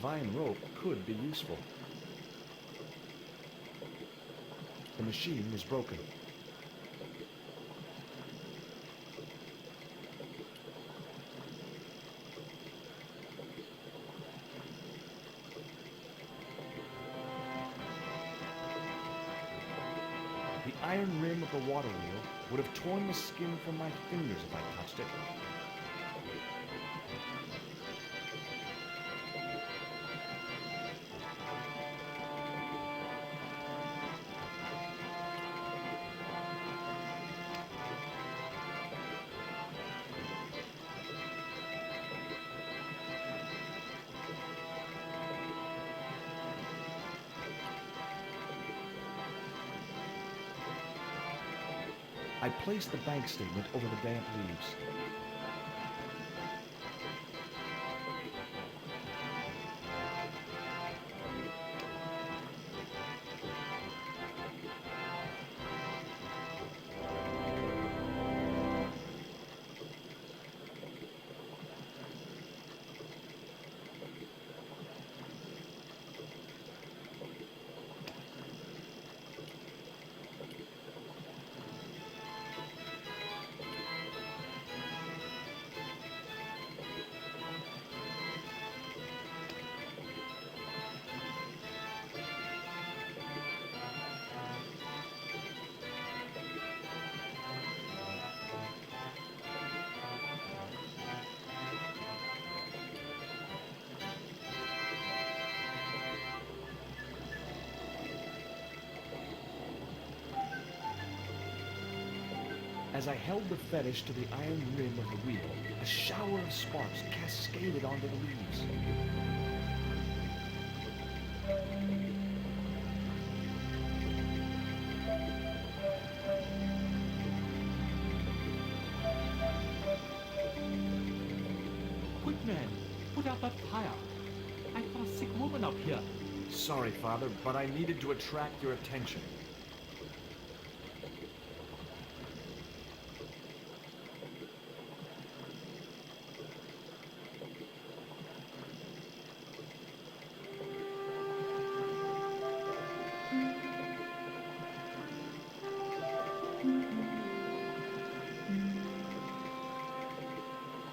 vine rope could be useful. The machine was broken. The iron rim of the water wheel would have torn the skin from my fingers if I touched it. I placed the bank statement over the damp leaves. As I held the fetish to the iron rim of the wheel, a shower of sparks cascaded onto the leaves. Quick, man, put out that fire. I've got a sick woman up here. Sorry, Father, but I needed to attract your attention.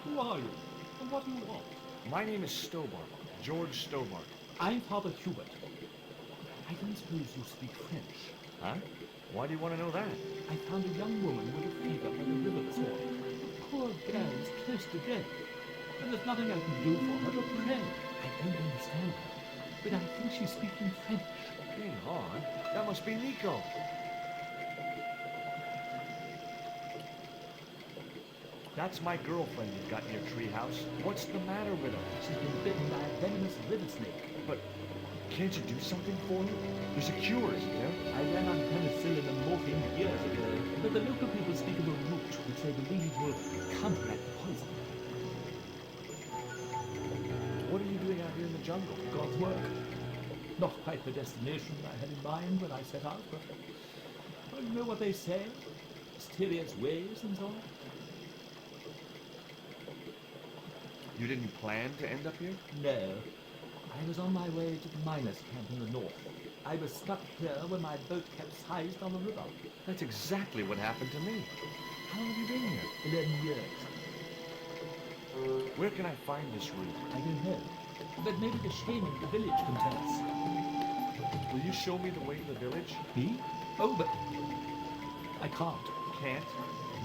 Who are you? And what do you want? My name is Stobart, George Stobart. I'm Father Hubert. I don't suppose you speak French. Huh? Why do you want to know that? I found a young woman with a fever by the river this morning. The poor girl is close to death, and there's nothing I can do for her but pray. I don't understand her, but I think she's speaking French. Hang on. That must be Nico. That's my girlfriend you've got in your treehouse. What's the matter with her? She's been bitten by a venomous river snake. But can't you do something for her? There's a cure, isn't there? I ran on penicillin and morphine years ago, but the local people speak of a root which they believe will counteract the poison. What are you doing out here in the jungle? God's work. Not quite the destination I had in mind when I set out, but well, you know what they say? Mysterious ways and so on. You didn't plan to end up here? No. I was on my way to the miners' camp in the north. I was stuck here when my boat capsized on the river. That's exactly what happened to me. How long have you been here? 11 years. Where can I find this route? I don't know. But maybe the shaman of the village can tell us. Will you show me the way to the village? Me? Oh, but I can't. Can't?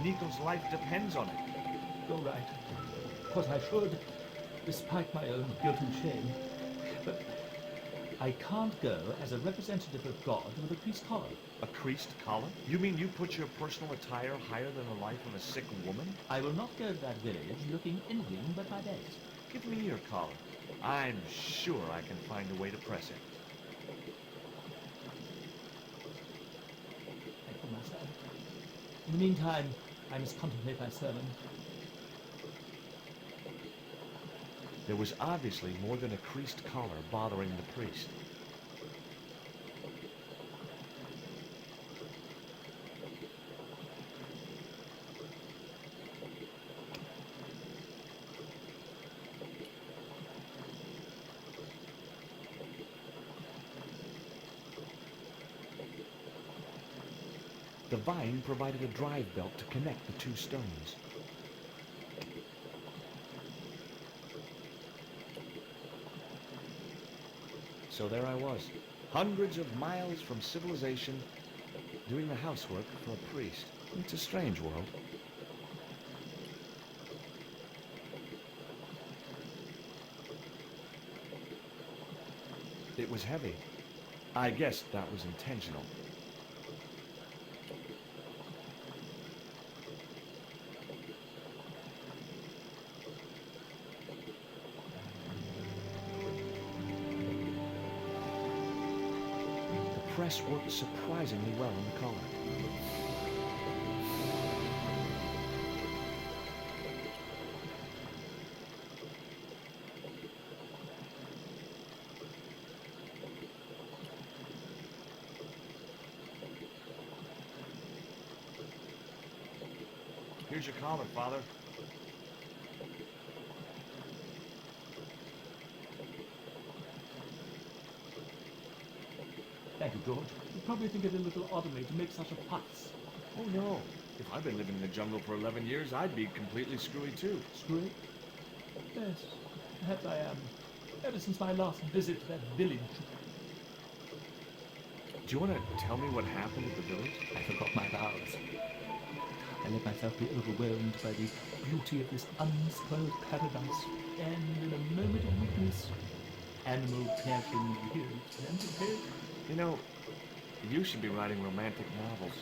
Nico's life depends on it. You're right. Of course I should, despite my own guilt and shame. But I can't go as a representative of God with a creased collar. A creased collar? You mean you put your personal attire higher than the life of a sick woman? I will not go to that village looking anything but my best. Give me your collar. I'm sure I can find a way to press it. Thank you, Master. In the meantime, I must contemplate my sermon. There was obviously more than a creased collar bothering the priest. The vine provided a drive belt to connect the two stones. So there I was, hundreds of miles from civilization, doing the housework for a priest. It's a strange world. It was heavy. I guess that was intentional. The press worked surprisingly well in the color. Here's your collar, Father. Thank you, George. You probably think it a little odd of me to make such a fuss. Oh no. If I'd been living in the jungle for 11 years, I'd be completely screwy too. Screwy? Yes, perhaps I am. Ever since my last visit to that village. Do you want to tell me what happened at the village? I forgot my vows. I let myself be overwhelmed by the beauty of this unspoiled paradise, and in a moment of weakness, animal passion here tempted. You know, you should be writing romantic novels.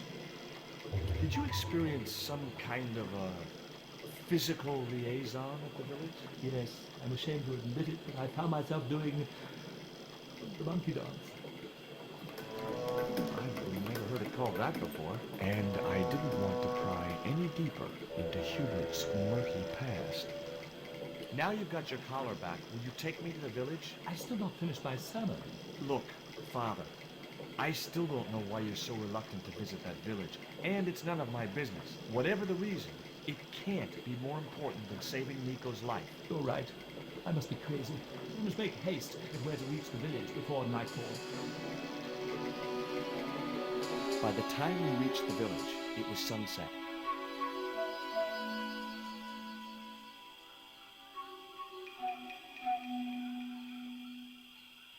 Did you experience some kind of a physical liaison at the village? Yes, I'm ashamed to admit it, but I found myself doing the monkey dance. I've never heard it called that before. And I didn't want to pry any deeper into Hubert's murky past. Now you've got your collar back, will you take me to the village? I've still not finished my sermon. Look, Father, I still don't know why you're so reluctant to visit that village, and it's none of my business. Whatever the reason, it can't be more important than saving Nico's life. You're right. I must be crazy. I must make haste if we're to reach the village before nightfall. By the time we reached the village, it was sunset.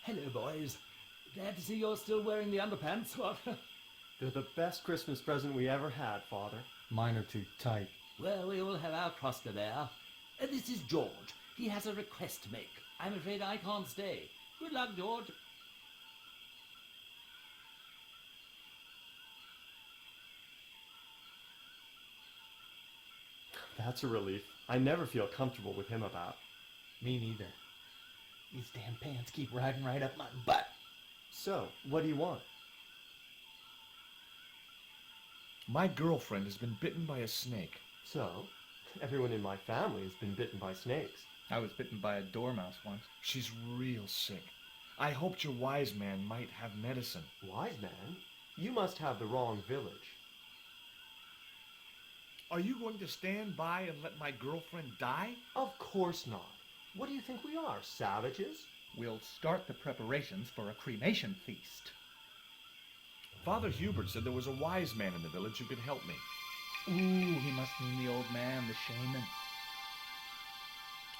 Hello, boys. Glad to see you're still wearing the underpants. What? They're the best Christmas present we ever had, Father. Mine are too tight. Well, we all have our cross to bear. This is George. He has a request to make. I'm afraid I can't stay. Good luck, George. That's a relief. I never feel comfortable with him about. Me neither. These damn pants keep riding right up my butt. So, what do you want? My girlfriend has been bitten by a snake. So, everyone in my family has been bitten by snakes. I was bitten by a dormouse once. She's real sick. I hoped your wise man might have medicine. Wise man? You must have the wrong village. Are you going to stand by and let my girlfriend die? Of course not. What do you think we are, savages? We'll start the preparations for a cremation feast. Father Hubert said there was a wise man in the village who could help me. Ooh, he must mean the old man, the shaman.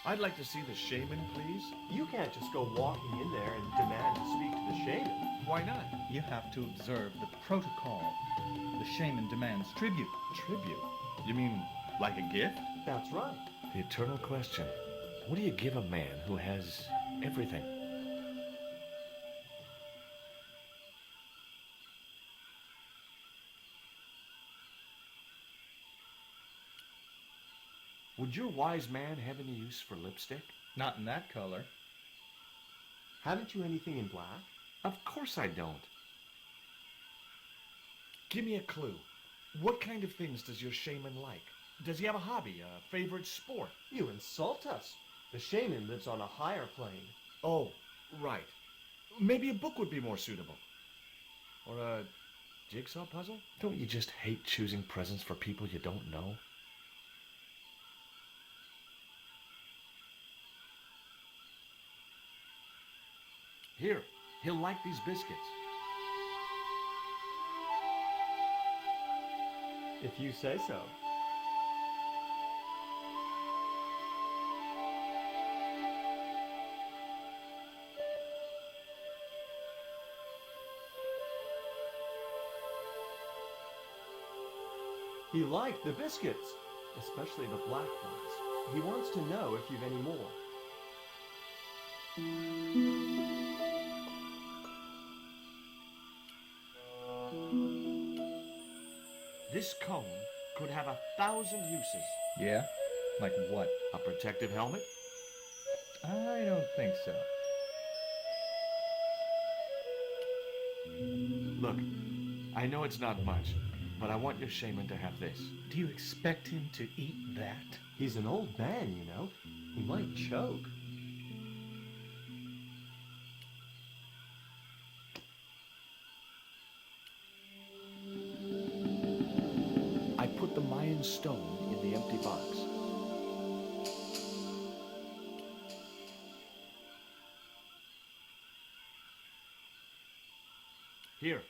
I'd like to see the shaman, please. You can't just go walking in there and demand to speak to the shaman. Why not? You have to observe the protocol. The shaman demands tribute. Tribute? You mean like a gift? That's right. The eternal question. What do you give a man who has everything? Would your wise man have any use for lipstick? Not in that color. Haven't you anything in black? Of course I don't. Give me a clue. What kind of things does your shaman like? Does he have a hobby, a favorite sport? You insult us. The shaman lives on a higher plane. Oh, right. Maybe a book would be more suitable. Or a jigsaw puzzle? Don't you just hate choosing presents for people you don't know? Here, he'll like these biscuits. If you say so. He liked the biscuits, especially the black ones. He wants to know if you've any more. This cone could have 1,000 uses. Yeah? Like what? A protective helmet? I don't think so. Look, I know it's not much, but I want your shaman to have this. Do you expect him to eat that? He's an old man, you know. He might choke. I put the Mayan stone in the empty box. Here,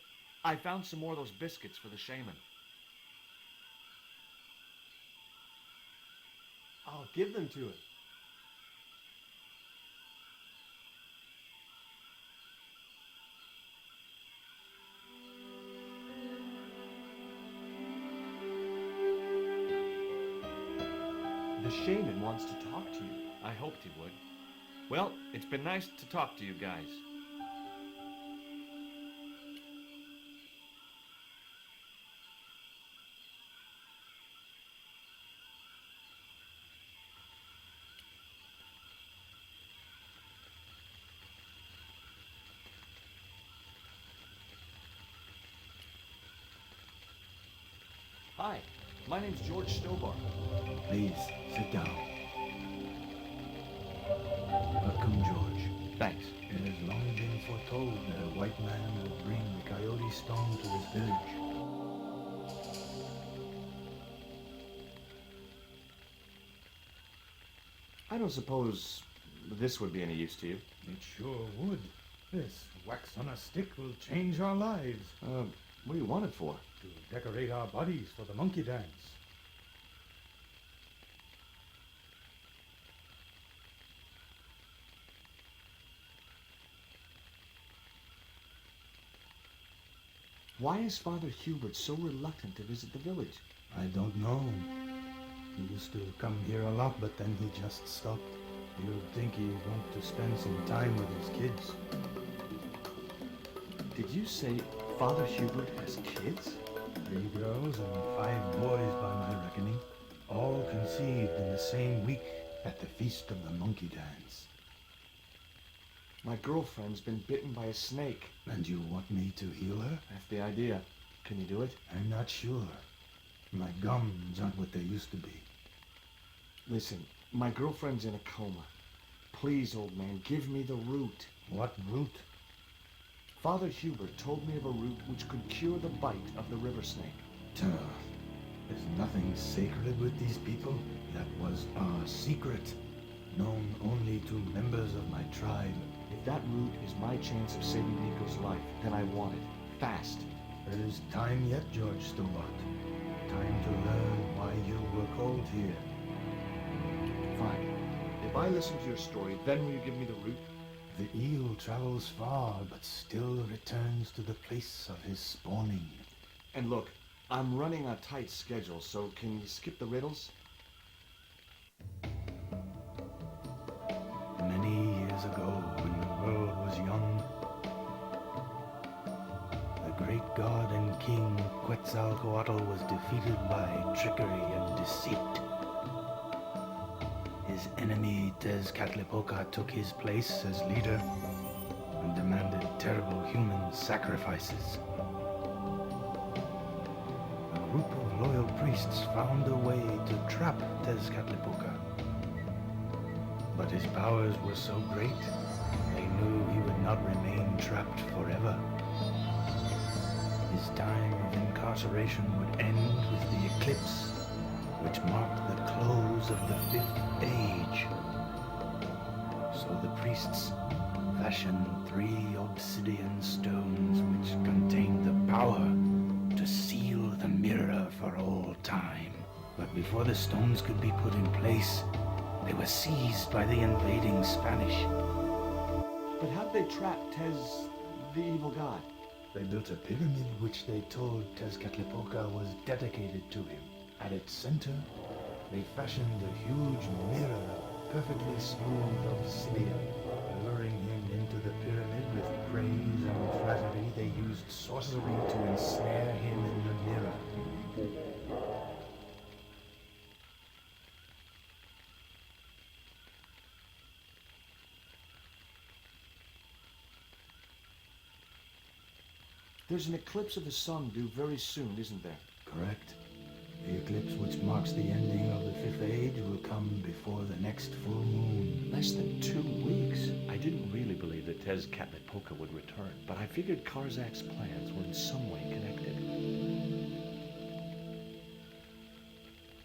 I found some more of those biscuits for the shaman. I'll give them to him. The shaman wants to talk to you. I hoped he would. Well, it's been nice to talk to you guys. Hi, my name's George Stobar. Please, sit down. Welcome, George. Thanks. It has long been foretold that a white man would bring the coyote stone to his village. I don't suppose this would be any use to you. It sure would. This wax on a stick will change our lives. What do you want it for? To decorate our bodies for the monkey dance. Why is Father Hubert so reluctant to visit the village? I don't know. He used to come here a lot, but then he just stopped. You'd think he'd want to spend some time with his kids. Did you say Father Hubert has kids? 3 girls and 5 boys by my reckoning. All conceived in the same week at the Feast of the Monkey Dance. My girlfriend's been bitten by a snake. And you want me to heal her? That's the idea. Can you do it? I'm not sure. My gums aren't what they used to be. Listen, my girlfriend's in a coma. Please, old man, give me the root. What root? Father Hubert told me of a root which could cure the bite of the river snake. There's nothing sacred with these people. That was our secret, known only to members of my tribe. If that root is my chance of saving Nico's life, then I want it. Fast. There is time yet, George Stobart. Time to learn why you were called here. Fine. If I listen to your story, then will you give me the root? The eel travels far, but still returns to the place of his spawning. And look, I'm running a tight schedule, so can you skip the riddles? Many years ago, when the world was young, the great god and king Quetzalcoatl was defeated by trickery and deceit. His enemy Tezcatlipoca took his place as leader and demanded terrible human sacrifices. A group of loyal priests found a way to trap Tezcatlipoca. But his powers were so great, they knew he would not remain trapped forever. His time of incarceration would end with the eclipse, which marked the close of the 5th age. So the priests fashioned 3 obsidian stones which contained the power to seal the mirror for all But before the stones could be put in place, they were seized by the invading Spanish. But how'd they trap Tez, the evil god? They built a pyramid which they told Tezcatlipoca was dedicated to him. At its center, they fashioned a huge mirror perfectly smooth of steel. Luring him into the pyramid with praise and flattery, they used sorcery to ensnare him in the mirror. There's an eclipse of the sun due very soon, isn't there? Correct. The eclipse which marks the ending of the Fifth Age will come before the next full moon. Less than 2 weeks. I didn't really believe that Tezcatlipoca would return, but I figured Karzak's plans were in some way connected.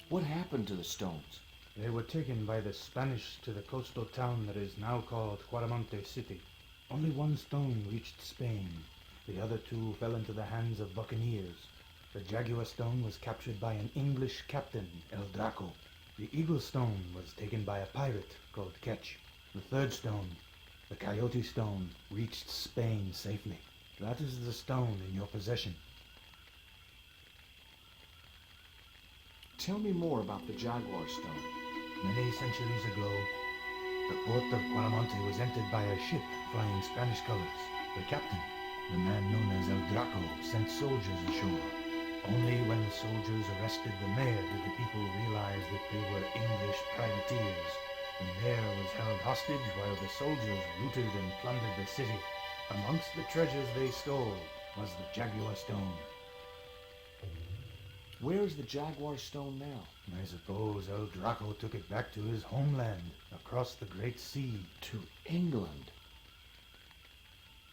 What happened to the stones? They were taken by the Spanish to the coastal town that is now called Huaramonte City. Only one stone reached Spain. The other two fell into the hands of buccaneers. The Jaguar stone was captured by an English captain, El Draco. The Eagle stone was taken by a pirate called Ketch. The third stone, the Coyote stone, reached Spain safely. That is the stone in your possession. Tell me more about the Jaguar stone. Many centuries ago, the port of Huaramonte was entered by a ship flying Spanish colors. The captain, the man known as El Draco, sent soldiers ashore. Only when the soldiers arrested the mayor did the people realize that they were English privateers. The mayor was held hostage while the soldiers looted and plundered the city. Amongst the treasures they stole was the Jaguar stone. Where's the Jaguar stone now? I suppose El Draco took it back to his homeland, across the Great Sea. To England.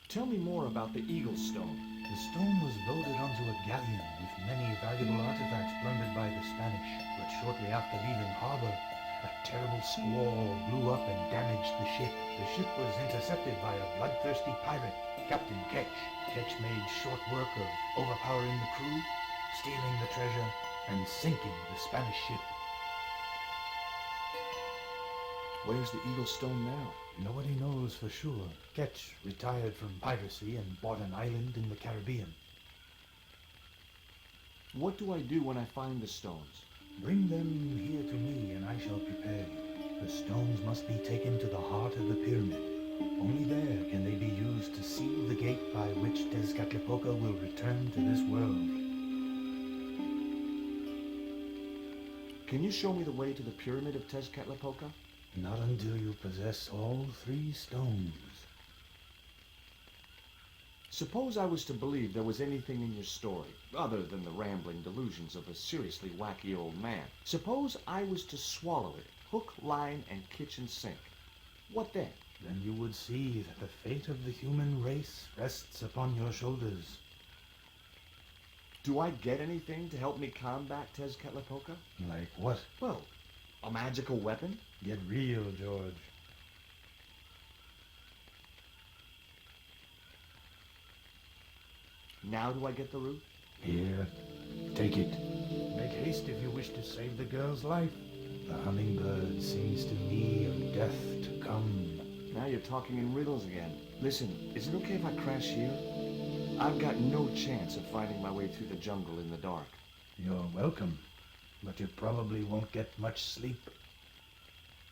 Tell me more about the Eagle stone. The stone was loaded onto a galleon with many valuable artifacts plundered by the Spanish. But shortly after leaving harbor, a terrible squall blew up and damaged the ship. The ship was intercepted by a bloodthirsty pirate, Captain Ketch. Ketch made short work of overpowering the crew, stealing the treasure, and sinking the Spanish ship. Where's the Eagle stone now? Nobody knows for sure. Ketch retired from piracy and bought an island in the Caribbean. What do I do when I find the stones? Bring them here to me and I shall prepare you. The stones must be taken to the heart of the pyramid. Only there can they be used to seal the gate by which Tezcatlipoca will return to this world. Can you show me the way to the pyramid of Tezcatlipoca? Not until you possess all 3 stones. Suppose I was to believe there was anything in your story, other than the rambling delusions of a seriously wacky old man. Suppose I was to swallow it, hook, line, and kitchen sink. What then? Then you would see that the fate of the human race rests upon your shoulders. Do I get anything to help me combat Tezcatlipoca? Like what? Well, a magical weapon? Get real, George. Now do I get the root? Here, take it. Make haste if you wish to save the girl's life. The hummingbird sings to me of death to come. Now you're talking in riddles again. Listen, is it okay if I crash here? I've got no chance of finding my way through the jungle in the dark. You're welcome, but you probably won't get much sleep.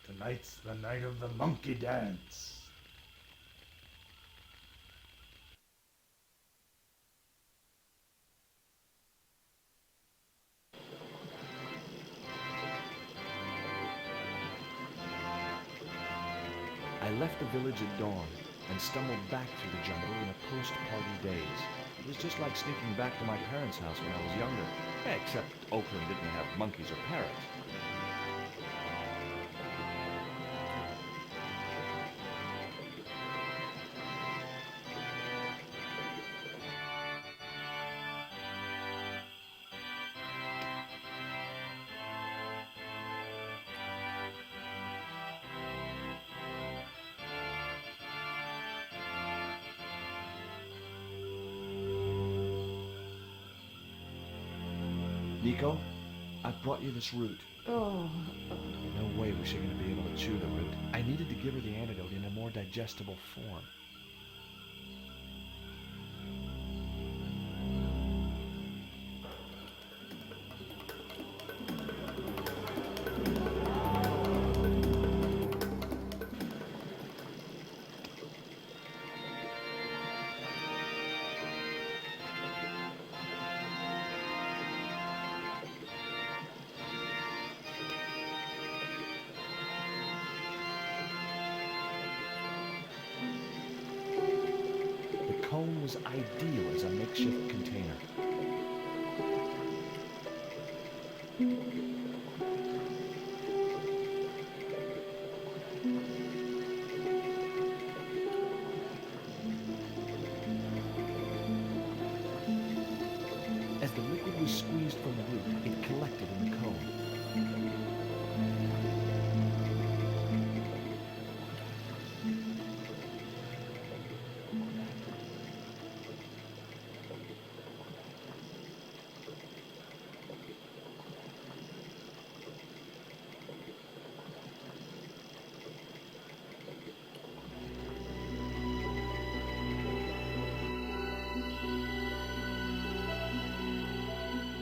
Tonight's the night of the monkey dance. I left the village at dawn and stumbled back through the jungle in a post-party daze. It was just like sneaking back to my parents' house when I was younger, except Oakland didn't have monkeys or parrots. Nico, I've brought you this root. Oh, No way was she going to be able to chew the root. I needed to give her the antidote in a more digestible form. The cone was ideal as a makeshift container. As the liquid was squeezed from the root, it collected in the cone.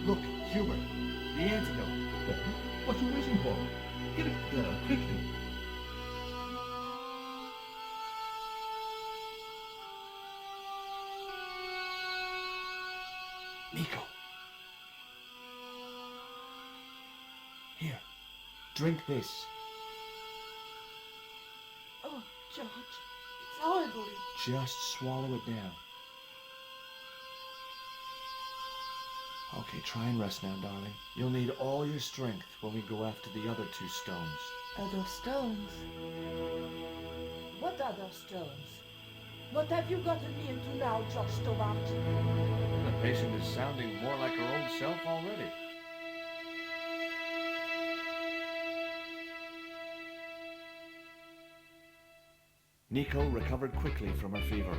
Look, Hubert, the antidote. What are you waiting for? Get it there, quickly. Nico. Here, drink this. oh, George, it's horrible. Just swallow it down. Okay, try and rest now, darling. You'll need all your strength when we go after the other 2 stones. Other stones? What other stones? What have you gotten me into now, George Stobart? The patient is sounding more like her old self already. Nico recovered quickly from her fever.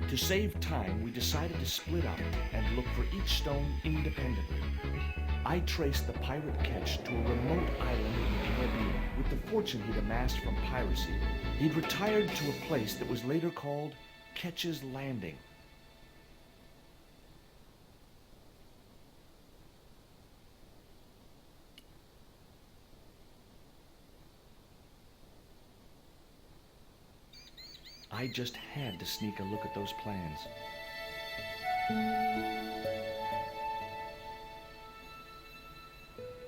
To save time, we decided to split up and look for each stone independently. I traced the pirate Ketch to a remote island in the Caribbean with the fortune he'd amassed from piracy. He'd retired to a place that was later called Ketch's Landing. I just had to sneak a look at those plans.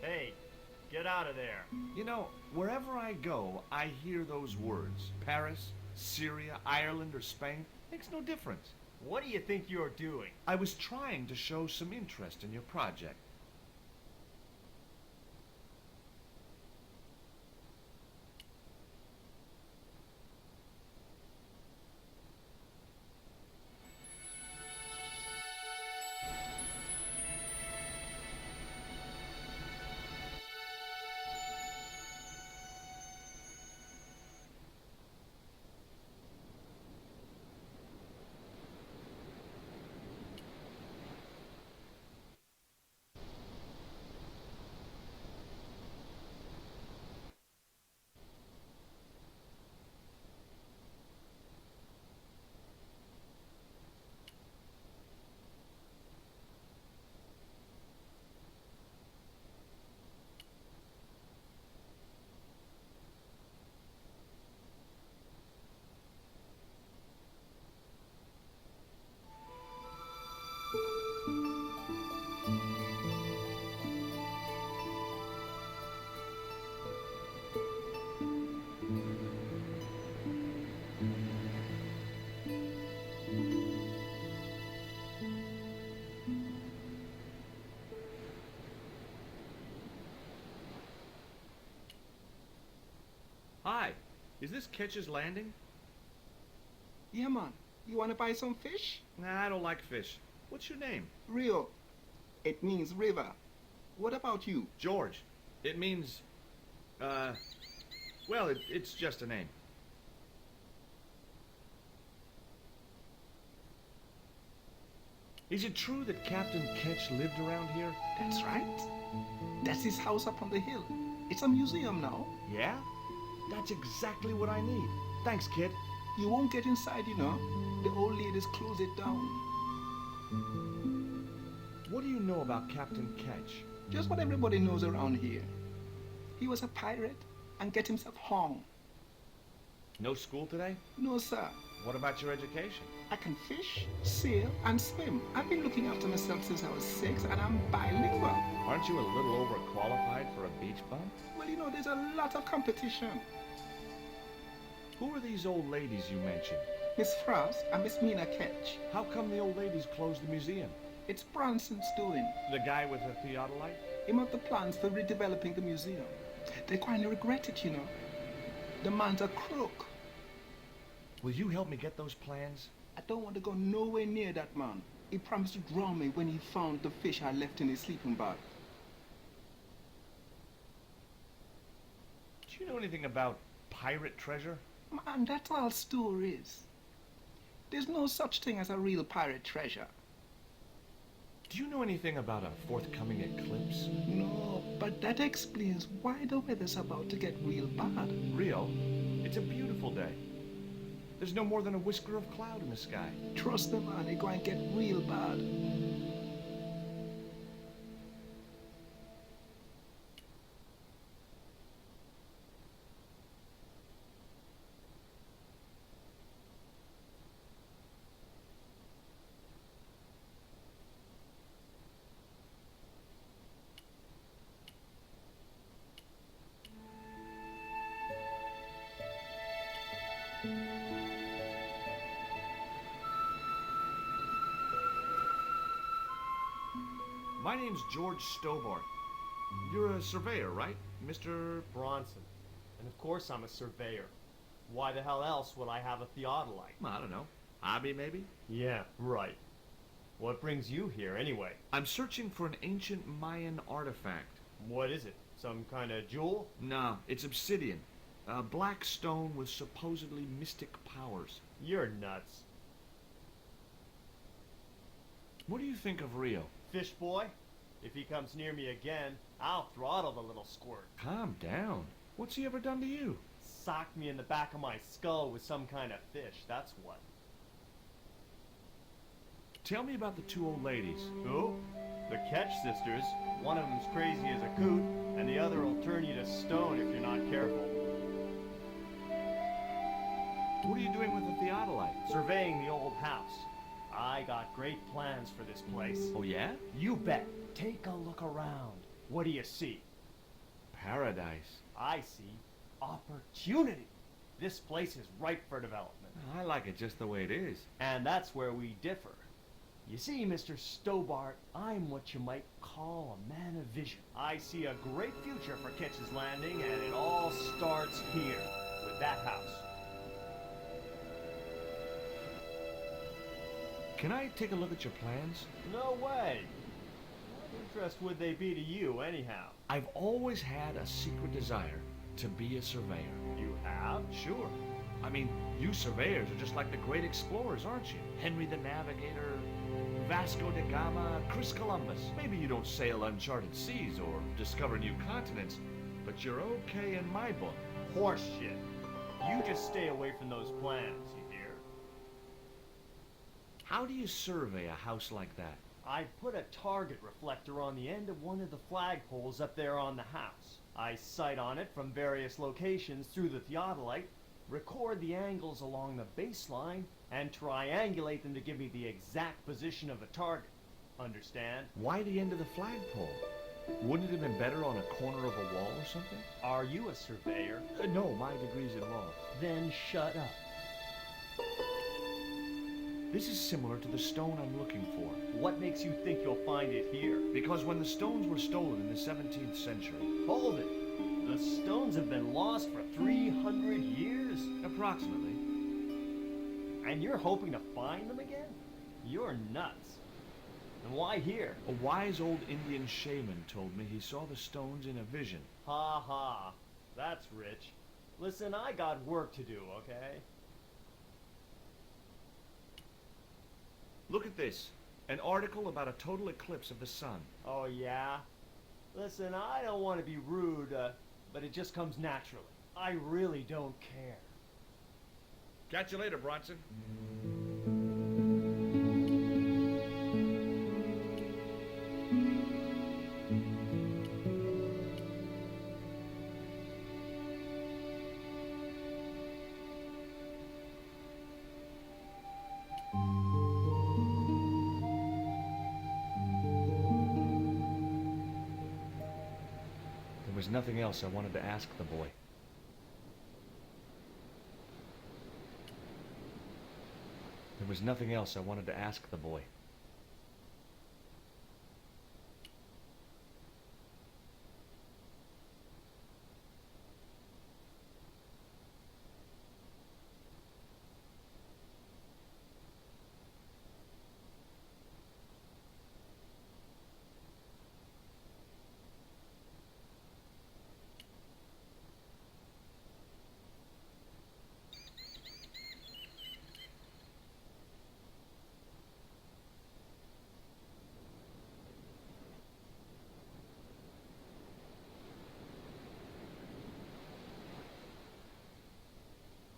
Hey, get out of there. You know, wherever I go, I hear those words. Paris, Syria, Ireland, or Spain. Makes no difference. What do you think you're doing? I was trying to show some interest in your project. Hi, is this Ketch's Landing? Yeah, man. You wanna buy some fish? Nah, I don't like fish. What's your name? Rio. It means river. What about you? George. It means, well, it's just a name. Is it true that Captain Ketch lived around here? That's right. That's his house up on the hill. It's a museum now. Yeah? That's exactly what I need. Thanks, kid. You won't get inside, you know. The old ladies close it down. What do you know about Captain Ketch? Just what everybody knows around here. He was a pirate and get himself hung. No school today? No, sir. What about your education? I can fish, sail, and swim. I've been looking after myself since I was 6, and I'm bilingual. Aren't you a little overqualified for a beach bum? Well, you know, there's a lot of competition. Who are these old ladies you mentioned? Miss Frost and Miss Mina Ketch. How come the old ladies closed the museum? It's Bronson's doing. The guy with the theodolite? He made the plans for redeveloping the museum. They kind of regret it, you know. The man's a crook. Will you help me get those plans? I don't want to go nowhere near that man. He promised to drown me when he found the fish I left in his sleeping bag. Do you know anything about pirate treasure? Man, that's all stories. There's no such thing as a real pirate treasure. Do you know anything about a forthcoming eclipse? No, but that explains why the weather's about to get real bad. Rio, it's a beautiful day. There's no more than a whisker of cloud in the sky. Trust me, man, it's going to get real bad. My name's George Stobart. You're a surveyor, right, Mr. Bronson. And of course I'm a surveyor. Why the hell else would I have a theodolite? I don't know. Hobby, maybe? Yeah, right. What brings you here, anyway? I'm searching for an ancient Mayan artifact. What is it? Some kind of jewel? No, it's obsidian. A black stone with supposedly mystic powers. You're nuts. What do you think of Rio? Fish boy? If he comes near me again, I'll throttle the little squirt. Calm down. What's he ever done to you? Socked me in the back of my skull with some kind of fish, that's what. Tell me about the two old ladies. Who? The Ketch sisters. One of them's crazy as a coot, and the other will turn you to stone if you're not careful. What are you doing with the theodolite? Surveying the old house. I got great plans for this place. Oh, yeah? You bet. Take a look around. What do you see? Paradise. I see opportunity. This place is ripe for development. I like it just the way it is. And that's where we differ. You see, Mr. Stobart, I'm what you might call a man of vision. I see a great future for Ketch's Landing, and it all starts here, with that house. Can I take a look at your plans? No way. What interest would they be to you, anyhow? I've always had a secret desire to be a surveyor. You have? Sure. I mean, you surveyors are just like the great explorers, aren't you? Henry the Navigator, Vasco da Gama, Chris Columbus. Maybe you don't sail uncharted seas or discover new continents, but you're okay in my book. Horse shit. You just stay away from those plans, you hear? How do you survey a house like that? I put a target reflector on the end of one of the flagpoles up there on the house. I sight on it from various locations through the theodolite, record the angles along the baseline, and triangulate them to give me the exact position of the target. Understand? Why the end of the flagpole? Wouldn't it have been better on a corner of a wall or something? Are you a surveyor? No, my degree's in law. Then shut up. This is similar to the stone I'm looking for. What makes you think you'll find it here? Because when the stones were stolen in the 17th century... Hold it! The stones have been lost for 300 years? Approximately. And you're hoping to find them again? You're nuts. And why here? A wise old Indian shaman told me he saw the stones in a vision. Ha ha. That's rich. Listen, I got work to do, okay? Look at this. An article about a total eclipse of the sun. Oh, yeah? Listen, I don't want to be rude, but it just comes naturally. I really don't care. Catch you later, Bronson. There was nothing else I wanted to ask the boy. There was nothing else I wanted to ask the boy.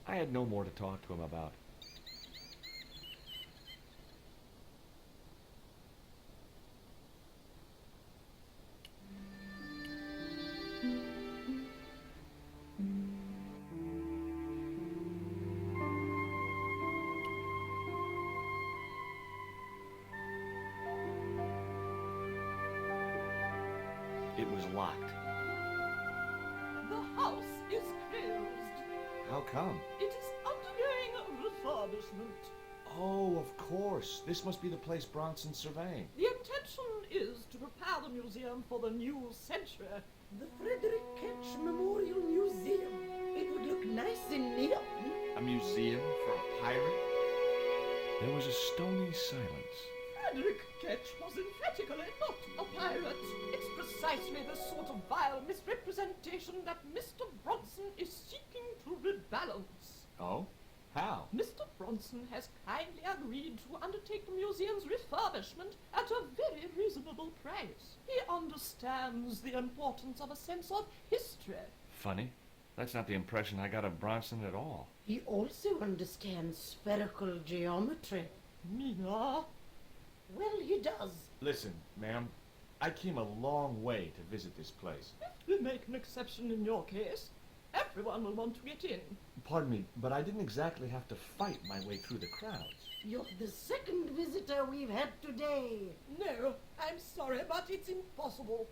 I had no more to talk to him about. It was locked. The house is closed. How come? It is undergoing refurbishment. Oh, of course. This must be the place Bronson's surveying. The intention is to prepare the museum for the new century. The Frederick Ketch Memorial Museum. It would look nice in neon. A museum for a pirate? There was a stony silence. Frederick Ketch was emphatically not a pirate. It's precisely the sort of vile misrepresentation that Mr. Bronson is seeking to rebalance. Oh? How? Mr. Bronson has kindly agreed to undertake the museum's refurbishment at a very reasonable price. He understands the importance of a sense of history. Funny. That's not the impression I got of Bronson at all. He also understands spherical geometry. Mina? Well, he does. Listen, ma'am. I came a long way to visit this place. If we make an exception in your case, everyone will want to get in. Pardon me, but I didn't exactly have to fight my way through the crowds. You're the second visitor we've had today. No, I'm sorry, but it's impossible.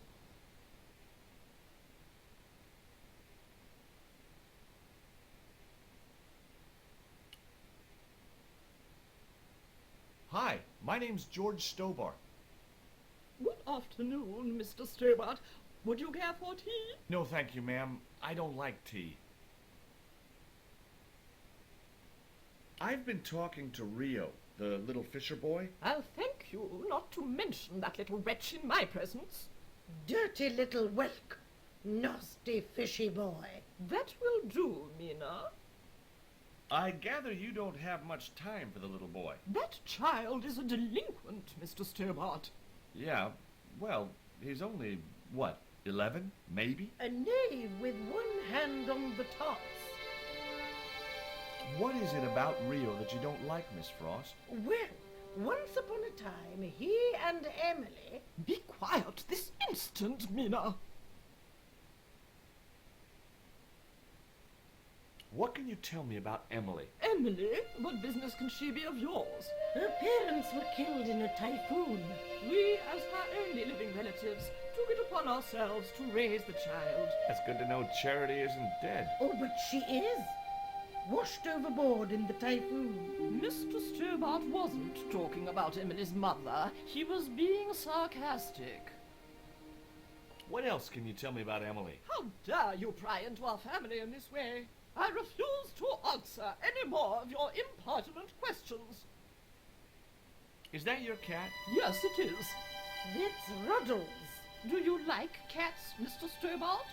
Hi, my name's George Stobart. Good afternoon, Mr. Stobart. Would you care for tea? No, thank you, ma'am. I don't like tea. I've been talking to Rio, the little fisher boy. I'll thank you not to mention that little wretch in my presence. Dirty little whelk. Nasty fishy boy. That will do, Mina. I gather you don't have much time for the little boy. That child is a delinquent, Mr. Stobart. Yeah, well, he's only, what, 11, maybe? A knave with one hand on the tops. What is it about Rio that you don't like, Miss Frost? Well, once upon a time, he and Emily... Be quiet this instant, Mina. What can you tell me about Emily? Emily? What business can she be of yours? Her parents were killed in a typhoon. We, as her only living relatives, took it upon ourselves to raise the child. That's good to know Charity isn't dead. Oh, but she is. Washed overboard in the typhoon. Mr. Stobart wasn't talking about Emily's mother. He was being sarcastic. What else can you tell me about Emily? How dare you pry into our family in this way? I refuse to answer any more of your impertinent questions. Is that your cat? Yes, it is. That's Ruddles. Do you like cats, Mr. Stobart?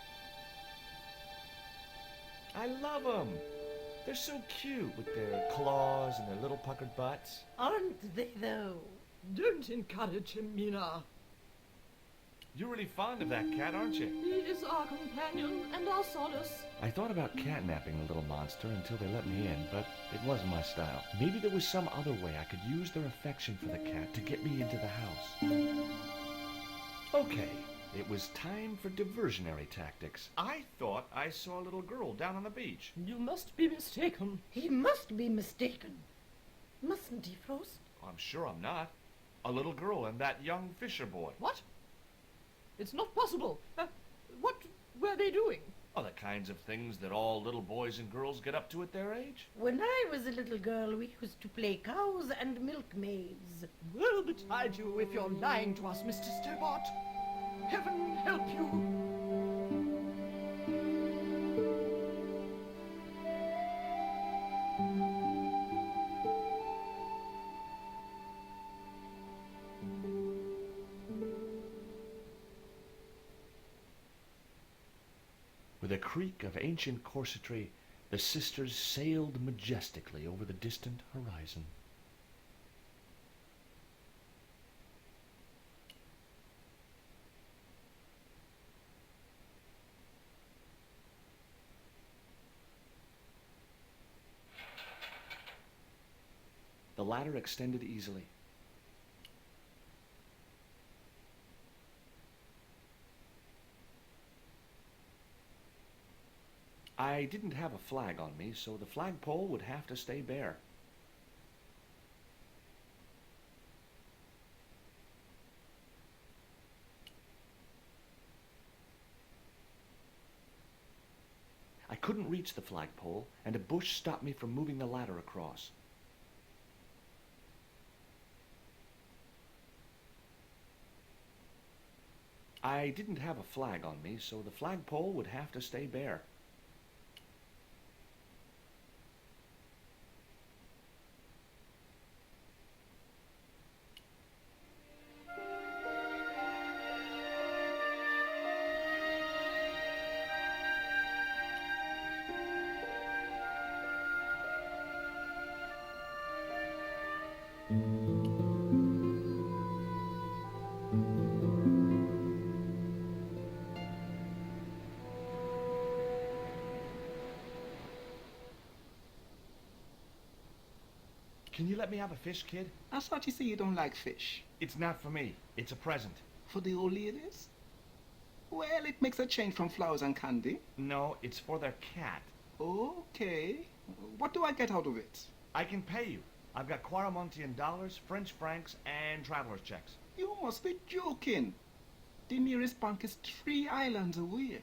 I love them. They're so cute with their claws and their little puckered butts. Aren't they, though? Don't encourage him, Mina. You're really fond of that cat, aren't you? He is our companion and our solace. I thought about catnapping the little monster until they let me in, but it wasn't my style. Maybe there was some other way I could use their affection for the cat to get me into the house. Okay, it was time for diversionary tactics. I thought I saw a little girl down on the beach. You must be mistaken. He must be mistaken. Mustn't he, Frost? I'm sure I'm not. A little girl and that young fisher boy. What? It's not possible. What were they doing? Oh, the kinds of things that all little boys and girls get up to at their age. When I was a little girl, we used to play cows and milkmaids. Woe betide you if you're lying to us, Mr. Stobart. Heaven help you. With a creak of ancient corsetry, the sisters sailed majestically over the distant horizon. The ladder extended easily. I didn't have a flag on me, so the flagpole would have to stay bare. I couldn't reach the flagpole, and a bush stopped me from moving the ladder across. I didn't have a flag on me, so the flagpole would have to stay bare. Can you let me have a fish, kid? I thought you say you don't like fish. It's not for me. It's a present. For the old ladies? Well, it makes a change from flowers and candy. No, it's for their cat. Okay. What do I get out of it? I can pay you. I've got Quaramontian dollars, French francs, and traveler's checks. You must be joking. The nearest bank is 3 islands away.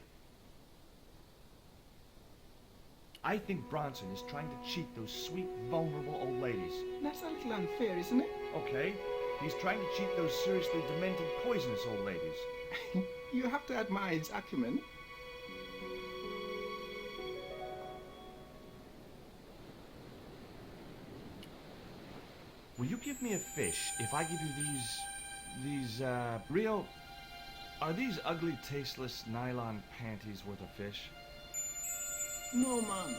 I think Bronson is trying to cheat those sweet, vulnerable old ladies. That's a little unfair, isn't it? Okay, he's trying to cheat those seriously demented, poisonous old ladies. You have to admire his acumen. Will you give me a fish if I give you these, Rio, are these ugly, tasteless nylon panties worth a fish? No, man.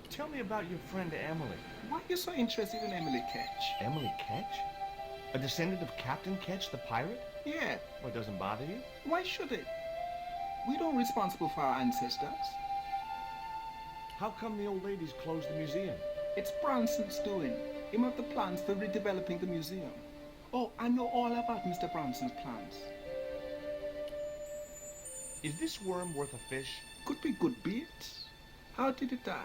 Tell me about your friend Emily. Why are you so interested in Emily Ketch? Emily Ketch? A descendant of Captain Ketch, the pirate? Yeah. What, doesn't bother you? Why should it? We don't responsible for our ancestors. How come the old ladies closed the museum? It's Branson's doing. Him have the plans for redeveloping the museum. Oh, I know all about Mr. Branson's plans. Is this worm worth a fish? Could be good bait. How did it die?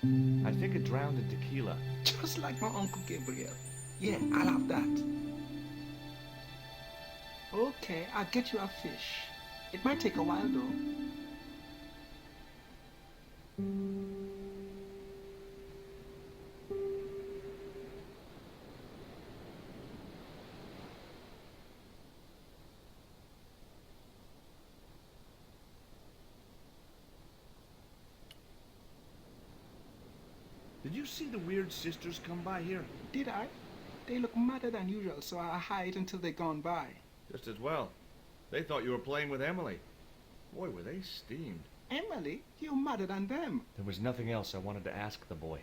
I think it drowned in tequila. Just like my Uncle Gabriel. Yeah, I'll have that. Okay, I'll get you a fish. It might take a while though. Did you see the weird sisters come by here? Did I? They look madder than usual, so I hide until they're gone by. Just as well. They thought you were playing with Emily. Boy, were they steamed. Emily, you're madder than them. There was nothing else I wanted to ask the boy.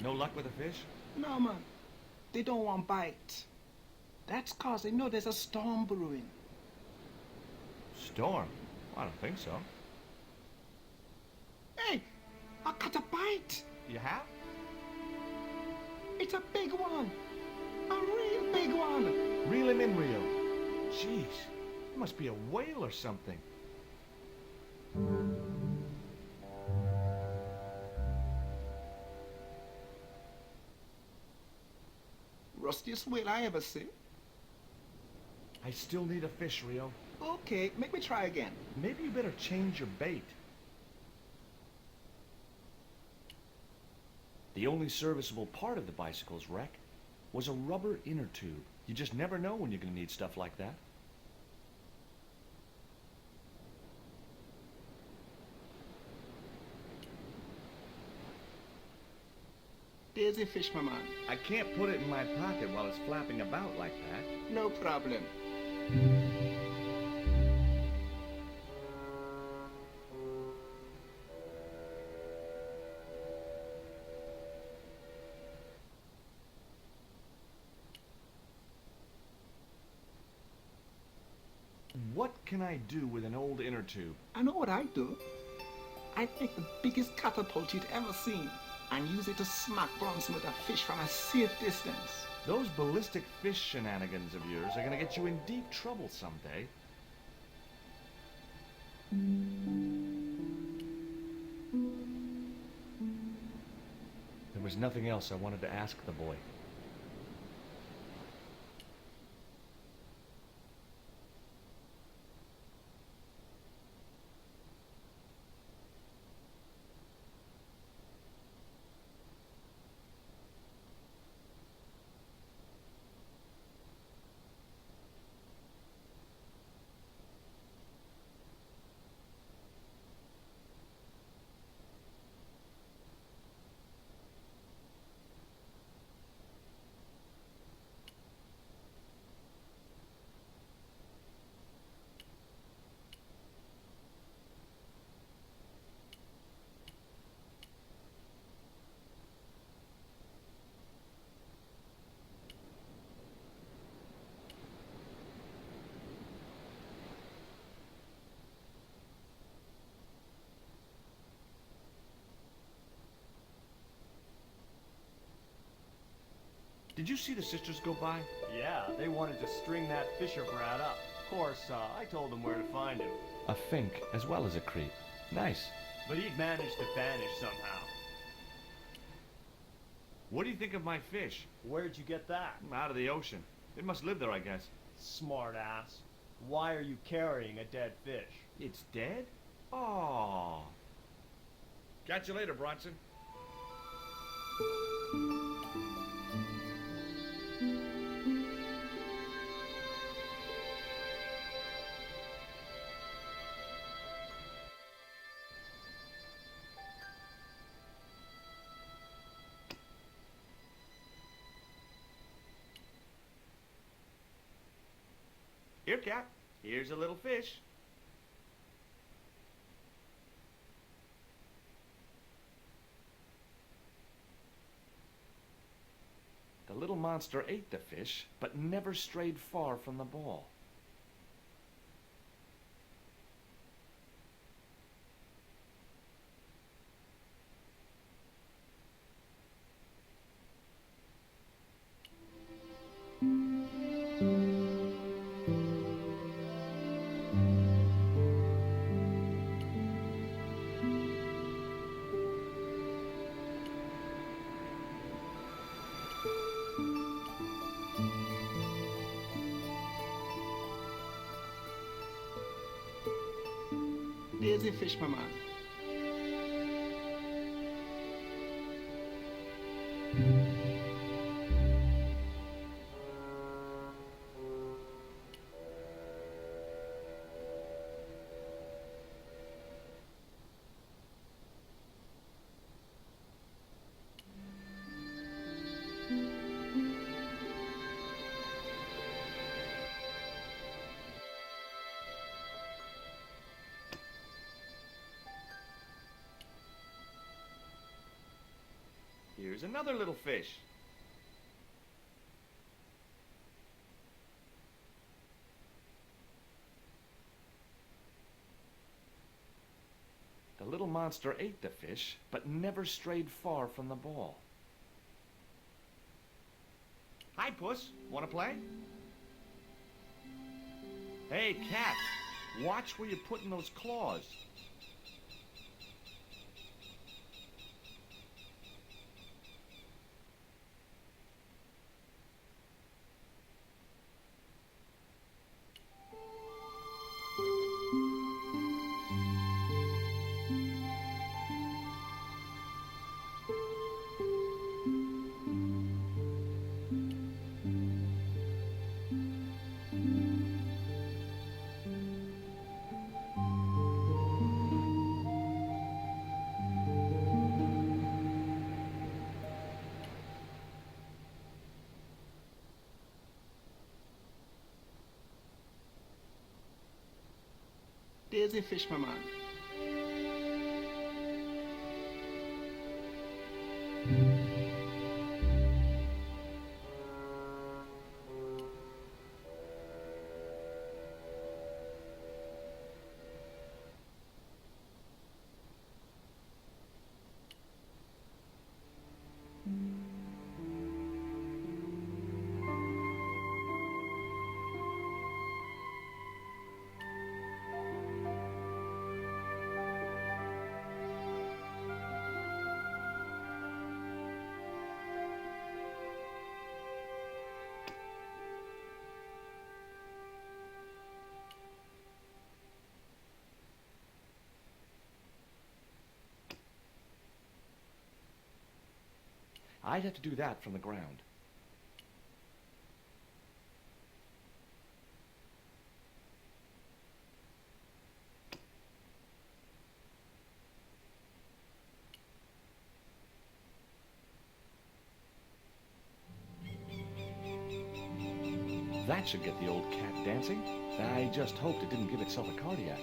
No luck with a fish? No, man. They don't want bite. That's cause they know there's a storm brewing. Storm? I don't think so. Hey, I caught a bite. You have? It's a big one. A real big one. Reel him in, Rio. Jeez, it must be a whale or something. Rustiest whale I ever seen. I still need a fish, Rio. Okay, make me try again. Maybe you better change your bait. The only serviceable part of the bicycle's wreck was a rubber inner tube. You just never know when you're going to need stuff like that. There's a fish, my man. I can't put it in my pocket while it's flapping about like that. No problem. What can I do with an old inner tube? I know what I do. I'd make the biggest catapult you'd ever seen and use it to smack Bronson with a fish from a safe distance. Those ballistic fish shenanigans of yours are going to get you in deep trouble someday. There was nothing else I wanted to ask the boy. Did you see the sisters go by? Yeah, they wanted to string that Fisher brat up. Of course, I told them where to find him. A fink as well as a creep. Nice. But he'd managed to vanish somehow. What do you think of my fish? Where'd you get that? Out of the ocean. It must live there, I guess. Smart ass. Why are you carrying a dead fish? It's dead? Oh. Catch you later, Bronson. Here, Cap. Here's a little fish. The little monster ate the fish, but never strayed far from the ball. There's a fish, my man. Here's another little fish. The little monster ate the fish, but never strayed far from the ball. Hi, Puss. Want to play? Hey, cat. Watch where you're putting those claws. Daisy fish, my man. I'd have to do that from the ground. That should get the old cat dancing. I just hoped it didn't give itself a cardiac.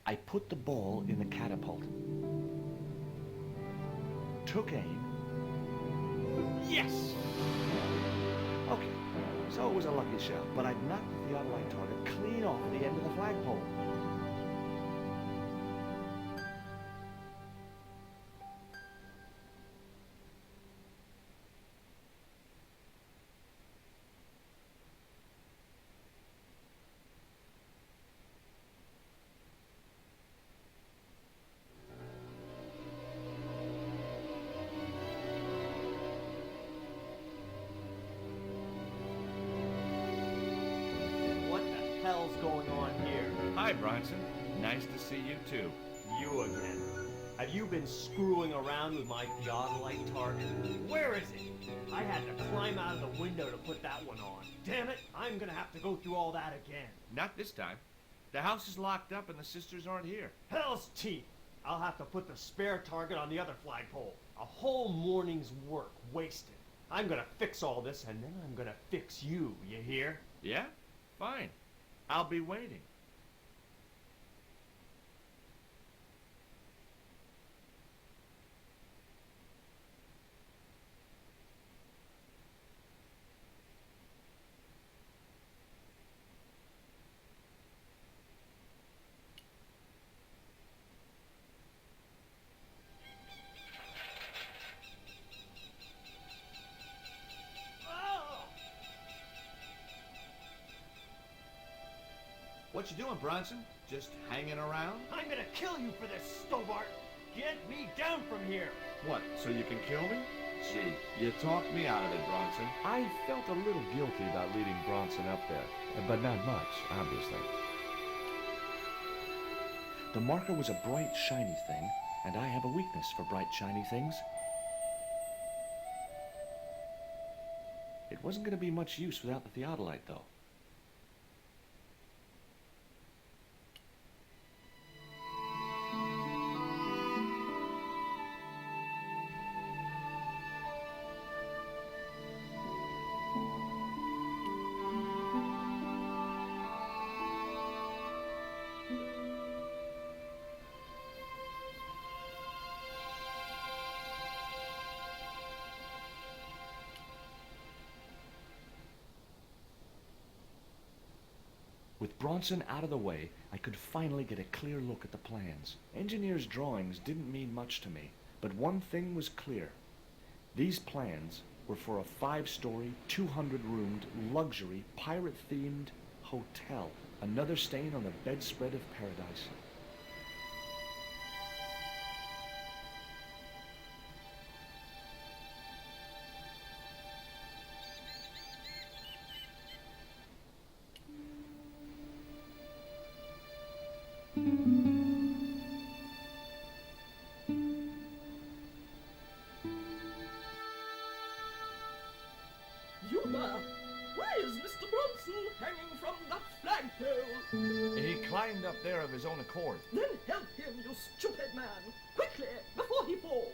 I put the ball in the catapult. Took aim. Yes! Okay, so it was a lucky shot, but I'd knocked the theodolite target clean off the end of the flagpole. Hell's going on here? Hi, Bronson. Nice to see you, too. You again. Have you been screwing around with my theodolite target? Where is it? I had to climb out of the window to put that one on. Damn it, I'm gonna have to go through all that again. Not this time. The house is locked up and the sisters aren't here. Hell's teeth! I'll have to put the spare target on the other flagpole. A whole morning's work wasted. I'm gonna fix all this and then I'm gonna fix you, you hear? Yeah? Fine. I'll be waiting. What you doing, Bronson? Just hanging around? I'm gonna kill you for this, Stobart! Get me down from here! What, so you can kill me? Gee, you talked me out of it, Bronson. I felt a little guilty about leading Bronson up there, but not much, obviously. The marker was a bright, shiny thing, and I have a weakness for bright, shiny things. It wasn't going to be much use without the theodolite, though. With Bronson out of the way, I could finally get a clear look at the plans. Engineers' drawings didn't mean much to me, but one thing was clear. These plans were for a 5-story, 200-roomed, luxury, pirate-themed hotel. Another stain on the bedspread of paradise. Yuma, why is Mr. Bronson hanging from that flagpole? He climbed up there of his own accord. Then help him, you stupid man! Quickly, before he falls!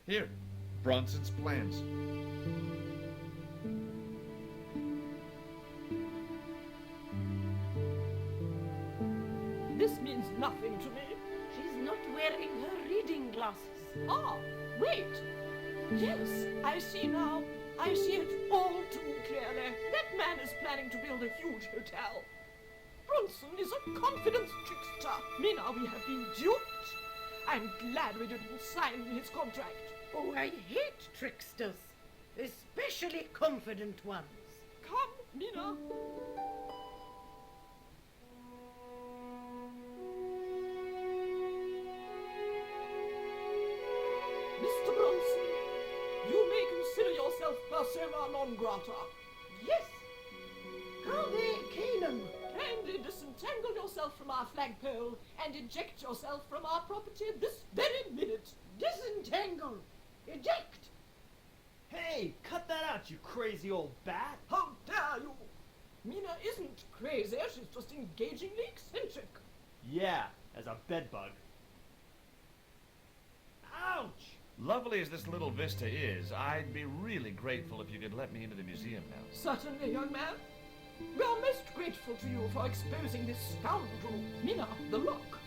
Here, Bronson's plans. This means nothing to me. She's not wearing her reading glasses. Ah, wait! Yes, I see now. I see it all too clearly. That man is planning to build a huge hotel. Bronson is a confidence trickster. Mina, we have been duped. I'm glad we didn't sign his contract. Oh, I hate tricksters, especially confident ones. Come, Mina. Mr. Bronson, you may consider yourself persona non grata. Yes. How they Canaan. Kindly disentangle yourself from our flagpole and eject yourself from our property this very minute. Disentangle. Eject. Hey, cut that out, you crazy old bat! How dare you! Mina isn't crazy, she's just engagingly eccentric. Yeah, as a bedbug. Ouch! Lovely as this little vista is, I'd be really grateful if you could let me into the museum now. Certainly, young man. We are most grateful to you for exposing this scoundrel. Mina, the lock.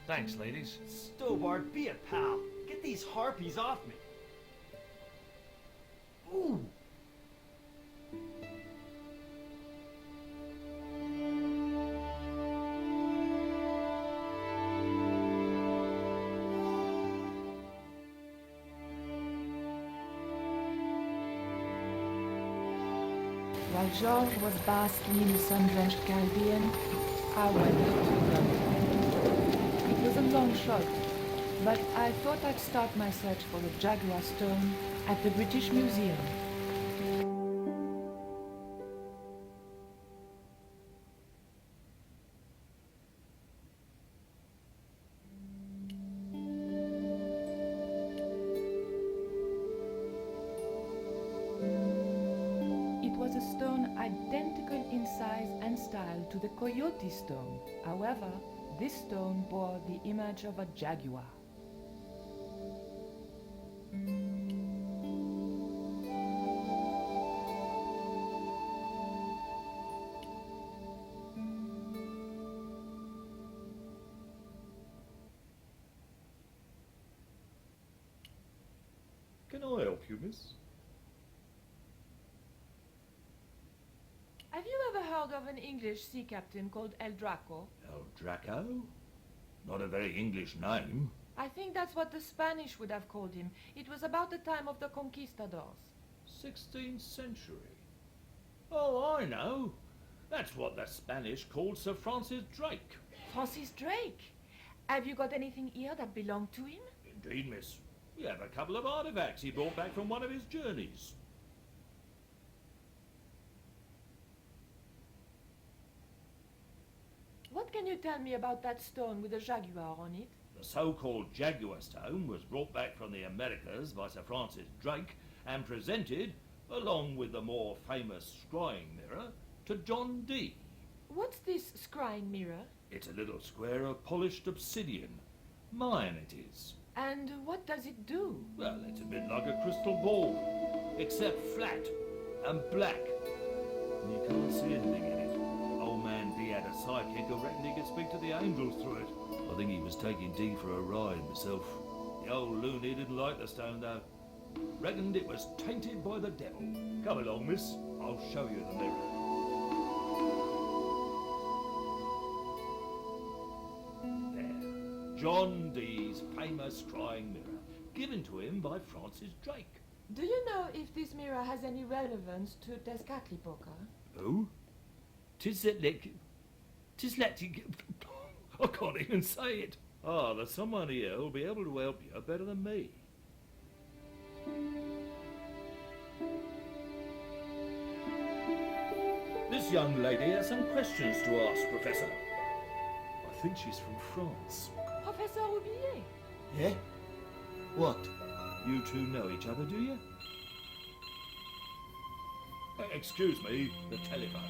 Thanks, ladies. Stobart, be a pal. Get these harpies off me. Ooh! While George was basking in the sun-drenched Caribbean, I wandered to London. It was a long shot, but I thought I'd start my search for the Jaguar stone at the British Museum. It was a stone identical in size and style to the Coyote stone. However, this stone bore the image of a jaguar. Can I help you, miss? Have you ever heard heard of an English sea captain called El Draco? El Draco? Not a very English name. I think that's what the Spanish would have called him. It was about the time of the conquistadors. 16th century. Oh, I know. That's what the Spanish called Sir Francis Drake. Francis Drake? Have you got anything here that belonged to him? Indeed, miss. We have a couple of artifacts he brought back from one of his journeys. What can you tell me about that stone with a jaguar on it? The so-called Jaguar Stone was brought back from the Americas by Sir Francis Drake and presented, along with the more famous scrying mirror, to John Dee. What's this scrying mirror? It's a little square of polished obsidian. Mine it is. And what does it do? Well, it's a bit like a crystal ball, except flat and black. And you can't see anything in it. Old man D had a sidekick who reckoned he could speak to the angels through it. I think he was taking D for a ride himself. The old loony didn't like the stone, though. Reckoned it was tainted by the devil. Come along, miss. I'll show you the mirror. There. John Dee's famous scrying mirror, given to him by Francis Drake. Do you know if this mirror has any relevance to Tezcatlipoca? Who? I can't even say it. Ah, there's someone here who'll be able to help you better than me. This young lady has some questions to ask, Professor. I think she's from France. Professor Roubillier? Yeah? What? You two know each other, do you? Excuse me, the telephone.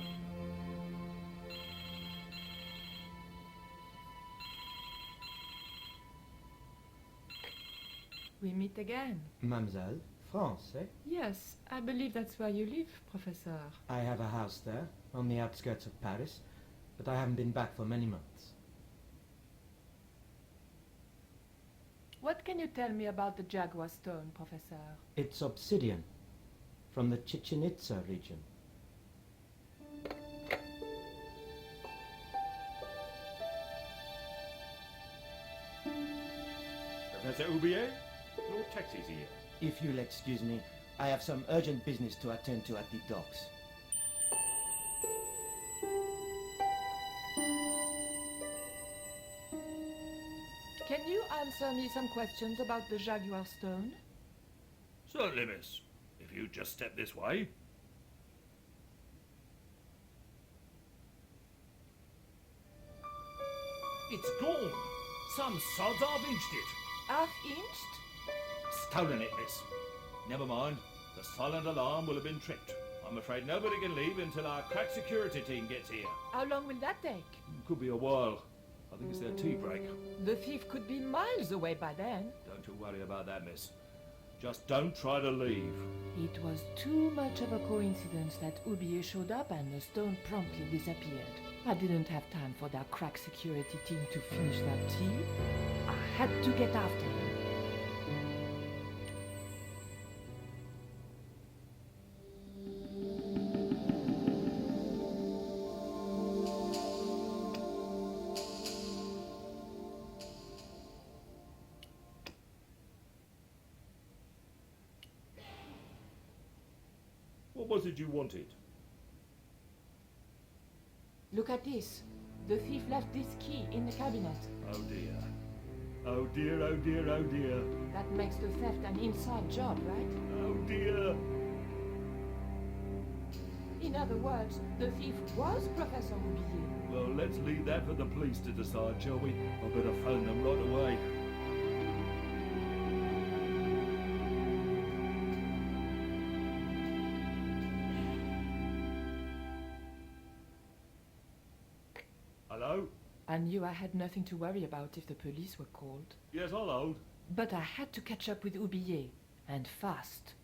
We meet again. Mademoiselle, France, eh? Yes, I believe that's where you live, Professor. I have a house there, on the outskirts of Paris, but I haven't been back for many months. What can you tell me about the Jaguar Stone, Professor? It's obsidian, from the Chichen Itza region. Professor Roubillier, your taxi's here. If you'll excuse me, I have some urgent business to attend to at the docks. Can you answer me some questions about the Jaguar Stone? Certainly, miss. If you just step this way. It's gone. Some sods half-inched it. Half-inched? Stolen it, miss. Never mind. The silent alarm will have been tripped. I'm afraid nobody can leave until our crack security team gets here. How long will that take? Could be a while. I think it's their tea break. The thief could be miles away by then. Don't you worry about that, miss. Just don't try to leave. It was too much of a coincidence that Roubillier showed up and the stone promptly disappeared. I didn't have time for their crack security team to finish their tea. I had to get after him. What was it you wanted? Look at this. The thief left this key in the cabinet. Oh dear. Oh dear, oh dear, oh dear. That makes the theft an inside job, right? Oh dear. In other words, the thief was Professor Roubillier. Well, let's leave that for the police to decide, shall we? I better phone them right away. Hello? I knew I had nothing to worry about if the police were called. Yes, I'll hold. But I had to catch up with Roubillier, and fast.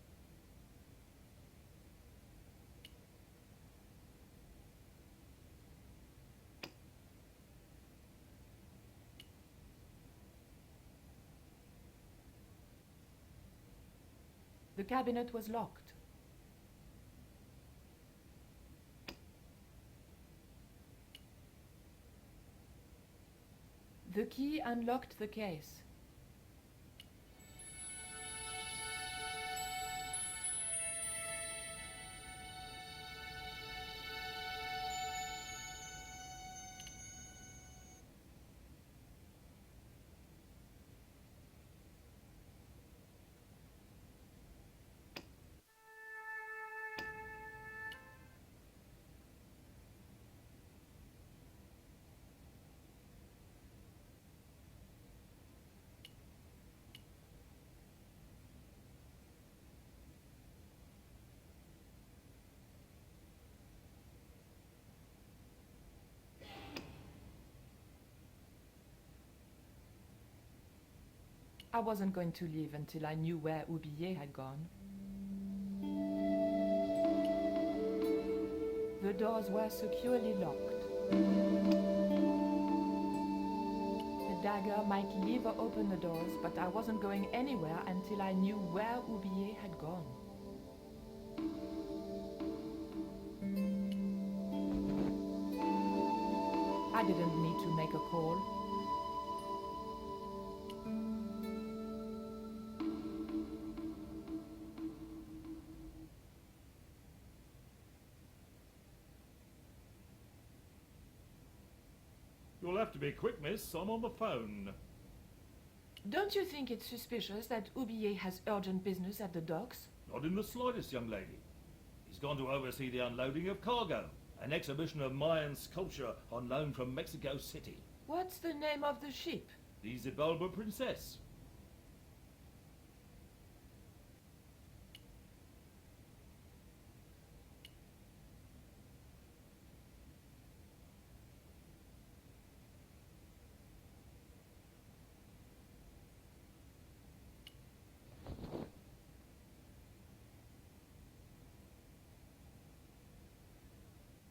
The cabinet was locked. The key unlocked the case. I wasn't going to leave until I knew where Oublié had gone. The doors were securely locked. The dagger might leave or open the doors, but I wasn't going anywhere until I knew where Oublié had gone. I didn't need to make a call. You'll have to be quick, miss. I'm on the phone. Don't you think it's suspicious that Oublié has urgent business at the docks? Not in the slightest, young lady. He's gone to oversee the unloading of cargo. An exhibition of Mayan sculpture on loan from Mexico City. What's the name of the ship? The Xibalba Princess.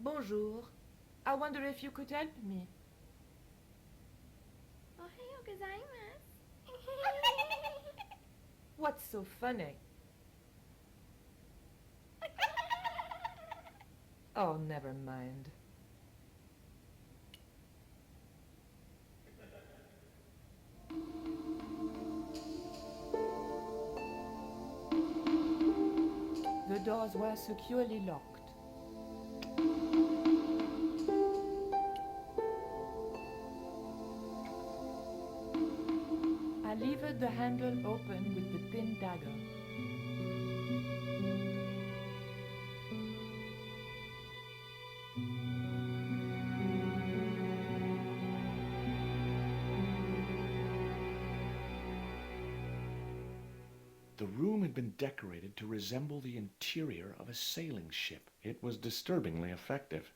Bonjour. I wonder if you could help me. Ohayo gozaimasu. What's so funny? Oh, never mind. The doors were securely locked. I levered the handle open with the thin dagger. The room had been decorated to resemble the interior of a sailing ship. It was disturbingly effective.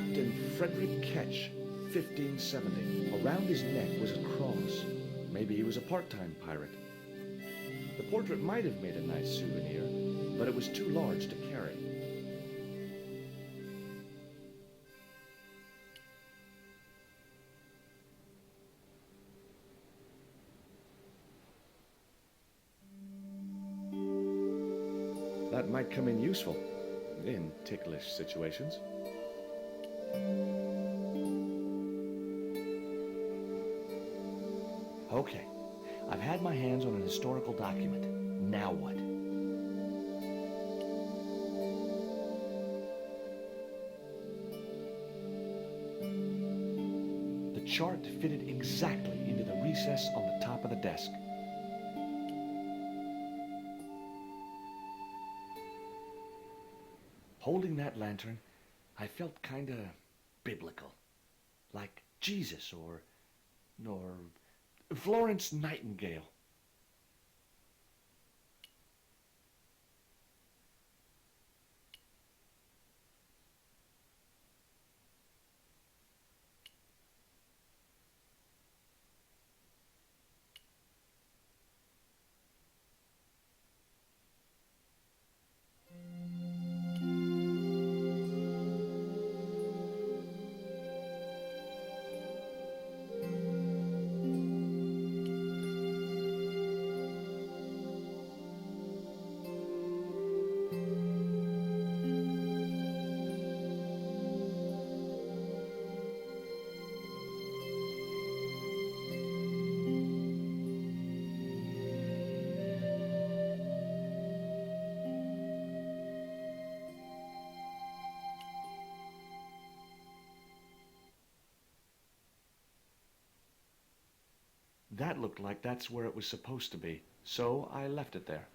Captain Frederick Ketch, 1570. Around his neck was a cross. Maybe he was a part-time pirate. The portrait might have made a nice souvenir, but it was too large to carry. That might come in useful in ticklish situations. Okay, I've had my hands on an historical document. Now what? The chart fitted exactly into the recess on the top of the desk. Holding that lantern, I felt kinda biblical. Like Jesus or Florence Nightingale. That looked like that's where it was supposed to be, so I left it there.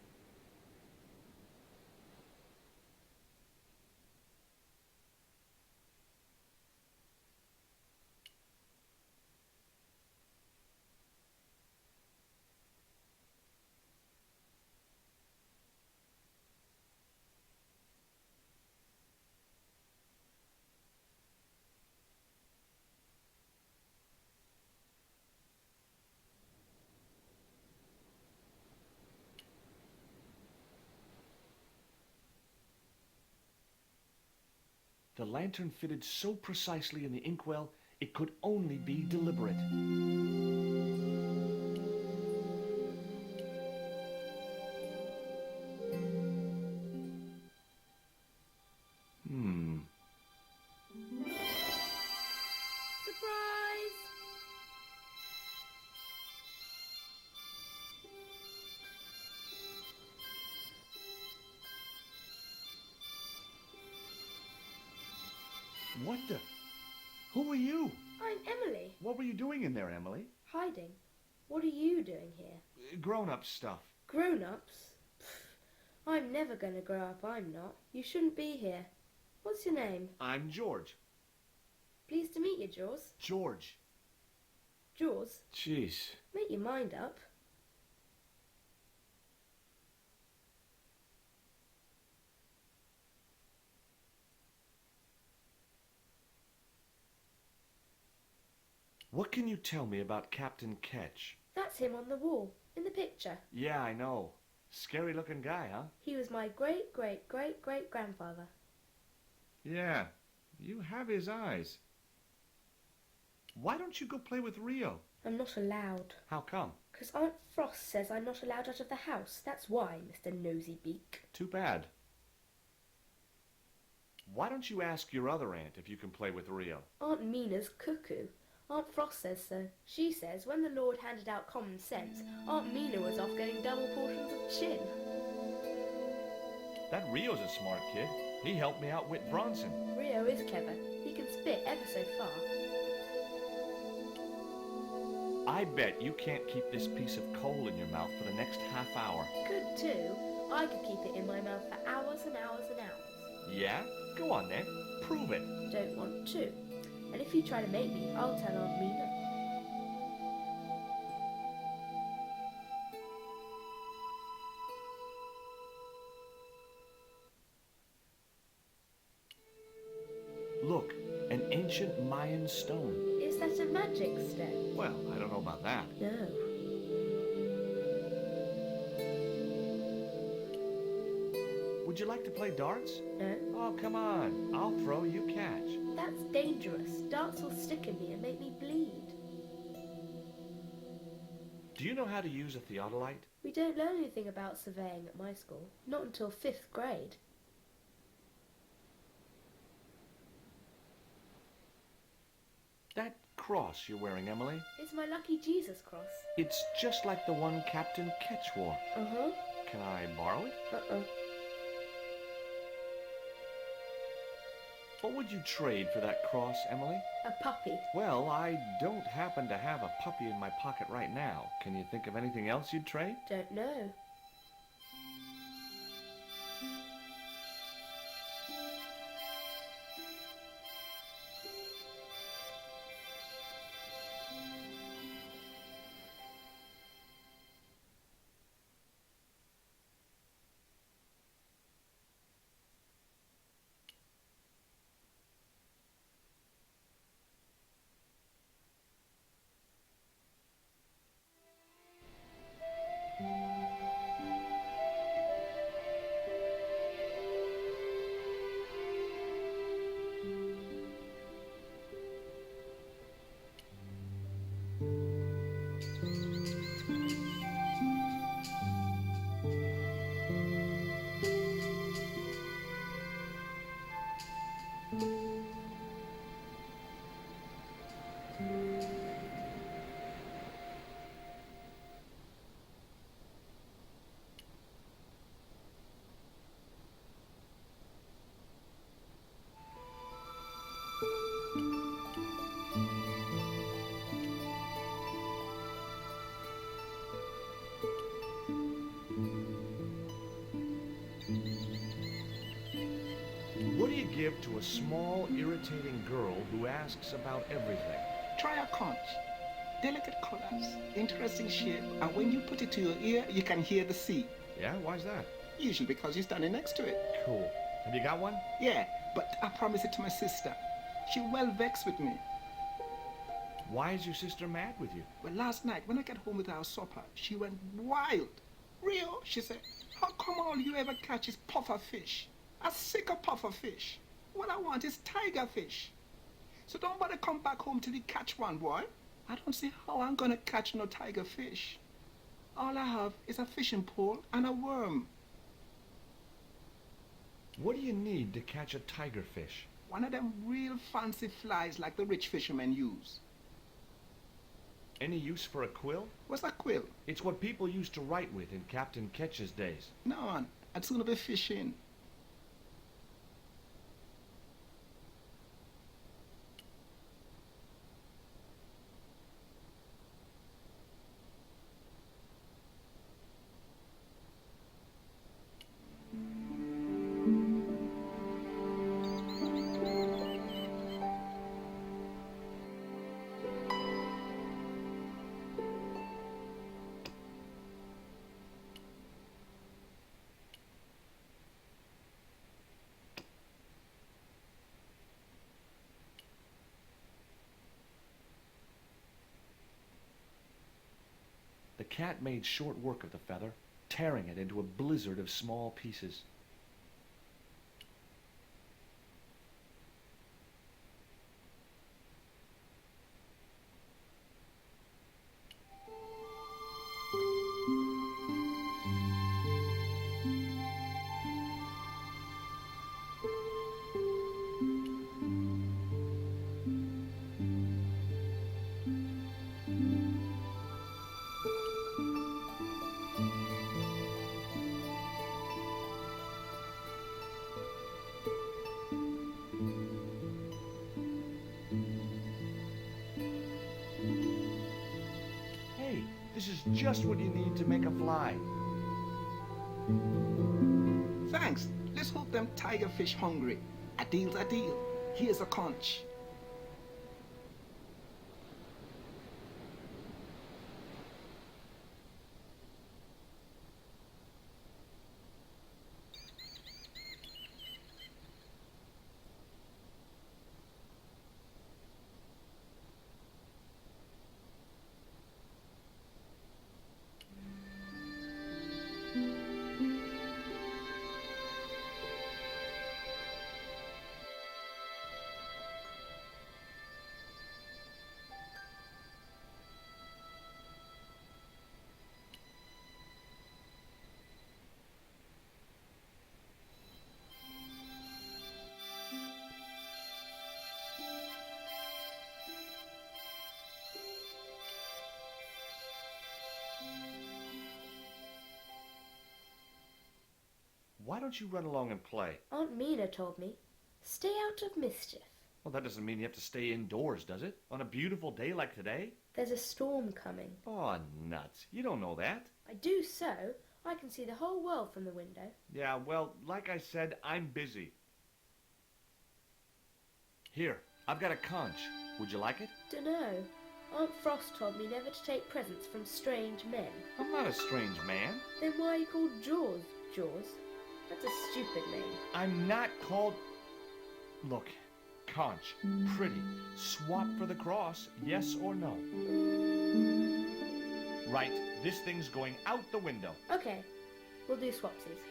The lantern fitted so precisely in the inkwell, it could only be deliberate. Surprise! What the? Who are you? I'm Emily. What were you doing in there, Emily? Hiding. What are you doing here? Grown-up stuff. Grown-ups? I'm never going to grow up, I'm not. You shouldn't be here. What's your name? I'm George. Pleased to meet you, Jaws. George. Jaws? Jeez. Make your mind up. What can you tell me about Captain Ketch? That's him on the wall, in the picture. Yeah, I know. Scary-looking guy, huh? He was my great-great-great-great-grandfather. Yeah, you have his eyes. Why don't you go play with Rio? I'm not allowed. How come? 'Cause Aunt Frost says I'm not allowed out of the house. That's why, Mr. Nosybeak. Too bad. Why don't you ask your other aunt if you can play with Rio? Aunt Mina's cuckoo. Aunt Frost says so. She says when the Lord handed out common sense, Aunt Mina was off getting double portions of chin. That Rio's a smart kid. He helped me outwit Bronson. Rio is clever. He can spit ever so far. I bet you can't keep this piece of coal in your mouth for the next half hour. Could too. I could keep it in my mouth for hours and hours and hours. Yeah? Go on then. Prove it. Don't want to. And if you try to make me, I'll tell Aunt Mina. Look, an ancient Mayan stone. Is that a magic stone? Well, I don't know about that. No. Would you like to play darts? No? Oh, come on. I'll throw, you catch. That's dangerous. Darts will stick in me and make me bleed. Do you know how to use a theodolite? We don't learn anything about surveying at my school. Not until 5th grade. That cross you're wearing, Emily, It's my lucky Jesus cross. it's just like the one Captain Ketch wore. Uh-huh. Can I borrow it? Uh-uh. What would you trade for that cross, Emily? A puppy. Well, I don't happen to have a puppy in my pocket right now. Can you think of anything else you'd trade? Don't know. What do you give to a small, irritating girl who asks about everything? Try a conch. Delicate colors, interesting shape, and when you put it to your ear, you can hear the sea. Yeah, why's that? Usually because you're standing next to it. Cool. Have you got one? Yeah, but I promised it to my sister. She well vexed with me. Why is your sister mad with you? Well, last night when I got home with our supper, she went wild. Rio, she said, how come all you ever catch is puffer fish? A sicker puffer fish. What I want is tiger fish. So don't bother come back home till you catch one, boy. I don't see how I'm gonna catch no tiger fish. All I have is a fishing pole and a worm. What do you need to catch a tiger fish? One of them real fancy flies like the rich fishermen use. Any use for a quill? What's a quill? It's what people used to write with in Captain Ketch's days. No, man. I'd sooner be fishing. The cat made short work of the feather, tearing it into a blizzard of small pieces. This is just what you need to make a fly. Thanks. Let's hope them tiger fish hungry. A deal's a deal. Here's a conch. Why don't you run along and play? Aunt Mina told me, stay out of mischief. Well, that doesn't mean you have to stay indoors, does it? On a beautiful day like today? There's a storm coming. Oh, nuts. You don't know that. I do so. I can see the whole world from the window. Yeah, well, like I said, I'm busy. Here, I've got a conch. Would you like it? Dunno. Aunt Frost told me never to take presents from strange men. I'm not a strange man. Then why are you called Jaws? Jaws? That's a stupid name. I'm not called... Look, conch, pretty, swap for the cross, yes or no? Right, this thing's going out the window. Okay, we'll do swapsies.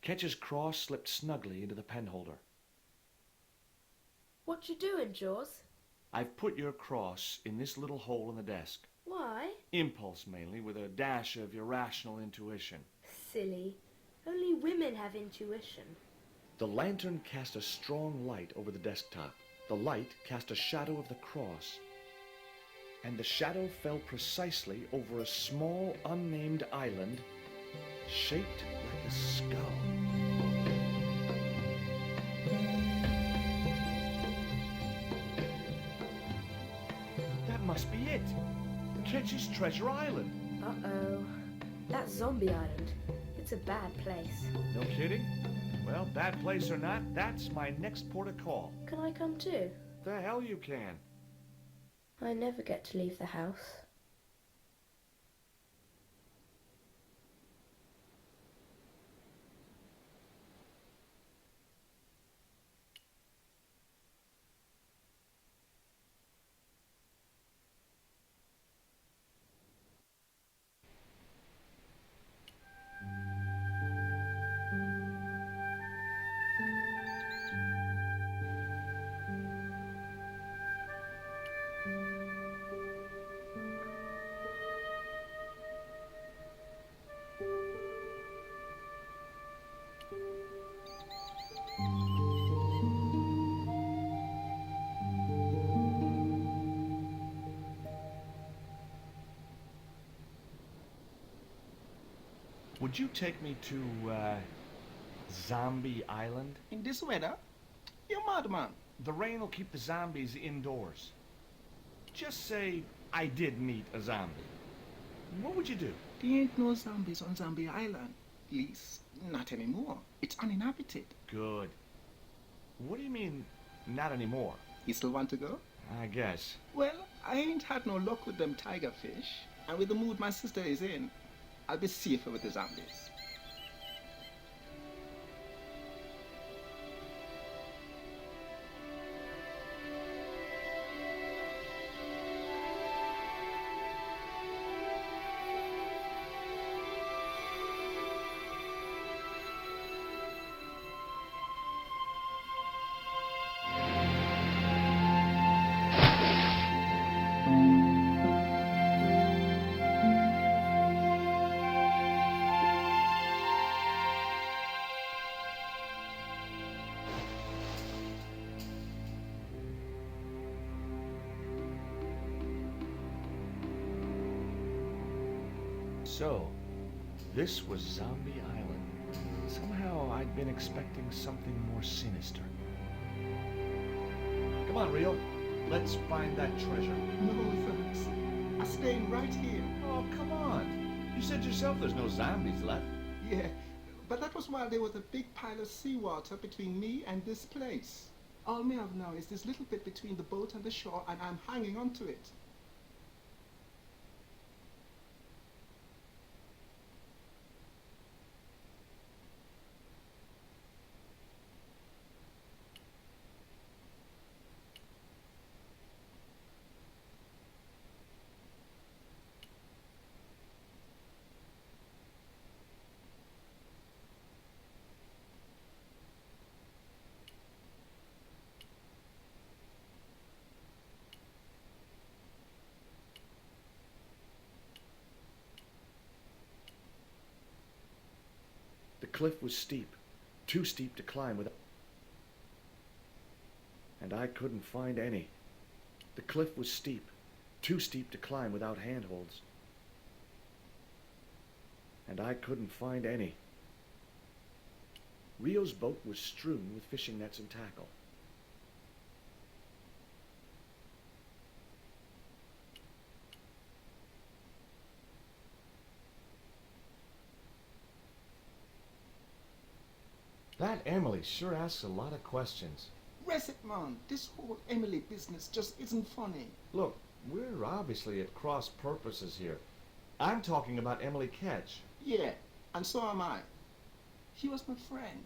Ketch's cross slipped snugly into the penholder. What you doing, Jaws? I've put your cross in this little hole in the desk. Why? Impulse mainly, with a dash of irrational intuition. Silly. Only women have intuition. The lantern cast a strong light over the desktop. The light cast a shadow of the cross. And the shadow fell precisely over a small, unnamed island shaped like a skull. That must be it. Ketch's Treasure Island. Uh-oh. That's Zombie Island. It's a bad place. No kidding? Well, bad place or not, that's my next port of call. Can I come too? The hell you can. I never get to leave the house. Would you take me to, Zombie Island? In this weather? You're mad, man. The rain will keep the zombies indoors. Just say I did meet a zombie. What would you do? There ain't no zombies on Zombie Island. At least, not anymore. It's uninhabited. Good. What do you mean, not anymore? You still want to go? I guess. Well, I ain't had no luck with them tiger fish. And with the mood my sister is in, I'll be safer with the zombies. So, this was Zombie Island. Somehow I'd been expecting something more sinister. Come on, Rio. Let's find that treasure. No, thanks. I'm staying right here. Oh, come on. You said yourself there's no zombies left. Yeah, but that was while there was a big pile of seawater between me and this place. All me have now is this little bit between the boat and the shore, and I'm hanging on to it. cliff was steep, too steep to climb without... And I couldn't find any. The cliff was steep, too steep to climb without handholds. And I couldn't find any. Rio's boat was strewn with fishing nets and tackle. That Emily sure asks a lot of questions. Rest it, man. This whole Emily business just isn't funny. Look, we're obviously at cross purposes here. I'm talking about Emily Ketch. Yeah, and so am I. He was my friend.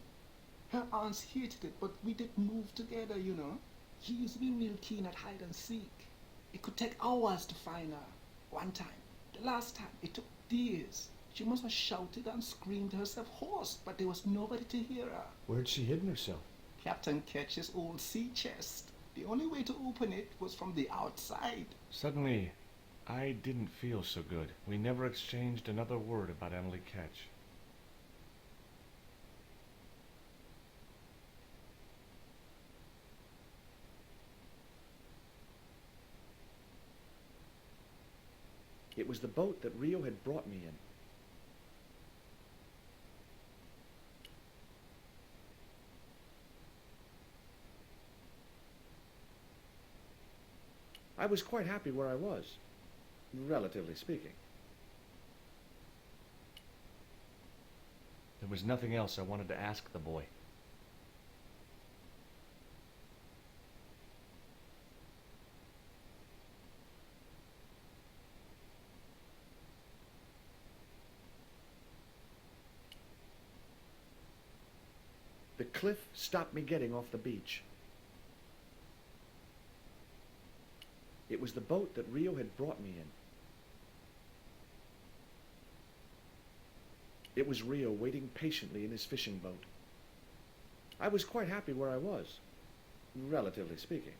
Her aunts hated it, but we did move together, you know. He used to be real keen at hide and seek. It could take hours to find her. One time, the last time, it took days. She must have shouted and screamed herself hoarse, but there was nobody to hear her. Where'd she hidden herself? Captain Ketch's old sea chest. The only way to open it was from the outside. Suddenly, I didn't feel so good. We never exchanged another word about Emily Ketch. It was the boat that Rio had brought me in. I was quite happy where I was, relatively speaking. There was nothing else I wanted to ask the boy. The cliff stopped me getting off the beach. It was the boat that Rio had brought me in. It was Rio waiting patiently in his fishing boat. I was quite happy where I was, relatively speaking.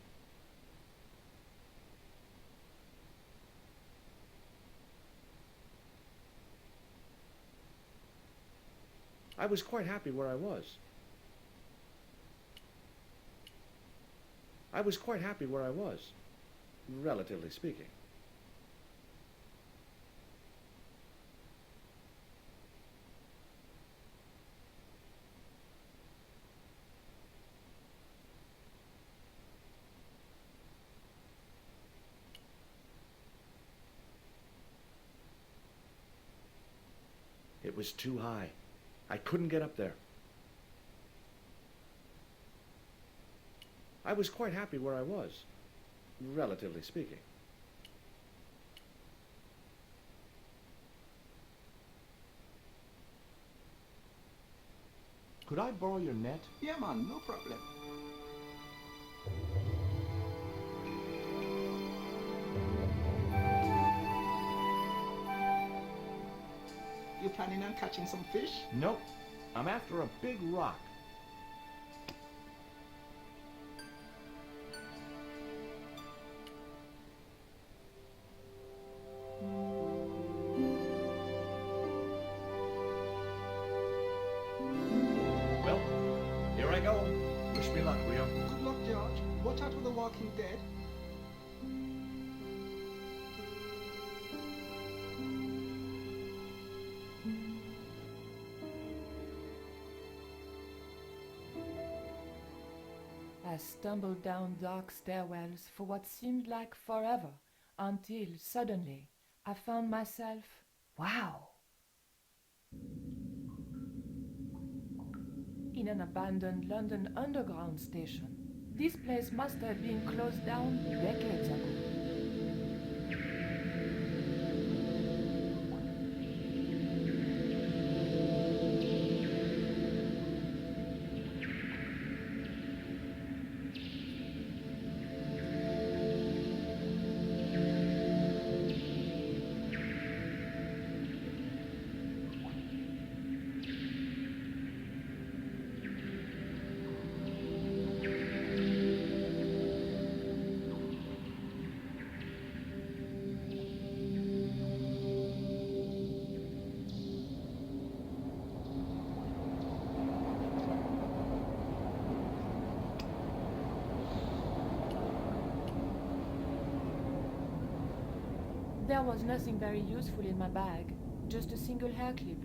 I was quite happy where I was. I was quite happy where I was, relatively speaking. It was too high. I couldn't get up there. I was quite happy where I was, relatively speaking. Could I borrow your net? Yeah, man, no problem. You planning on catching some fish? Nope. I'm after a big rock. Well, here I go. Wish me luck, Rio. Good luck, George. Watch out for the Walking Dead. I stumbled down dark stairwells for what seemed like forever, until suddenly I found myself, wow, in an abandoned London Underground station. This place must have been closed down decades ago. There was nothing very useful in my bag, just a single hair clip.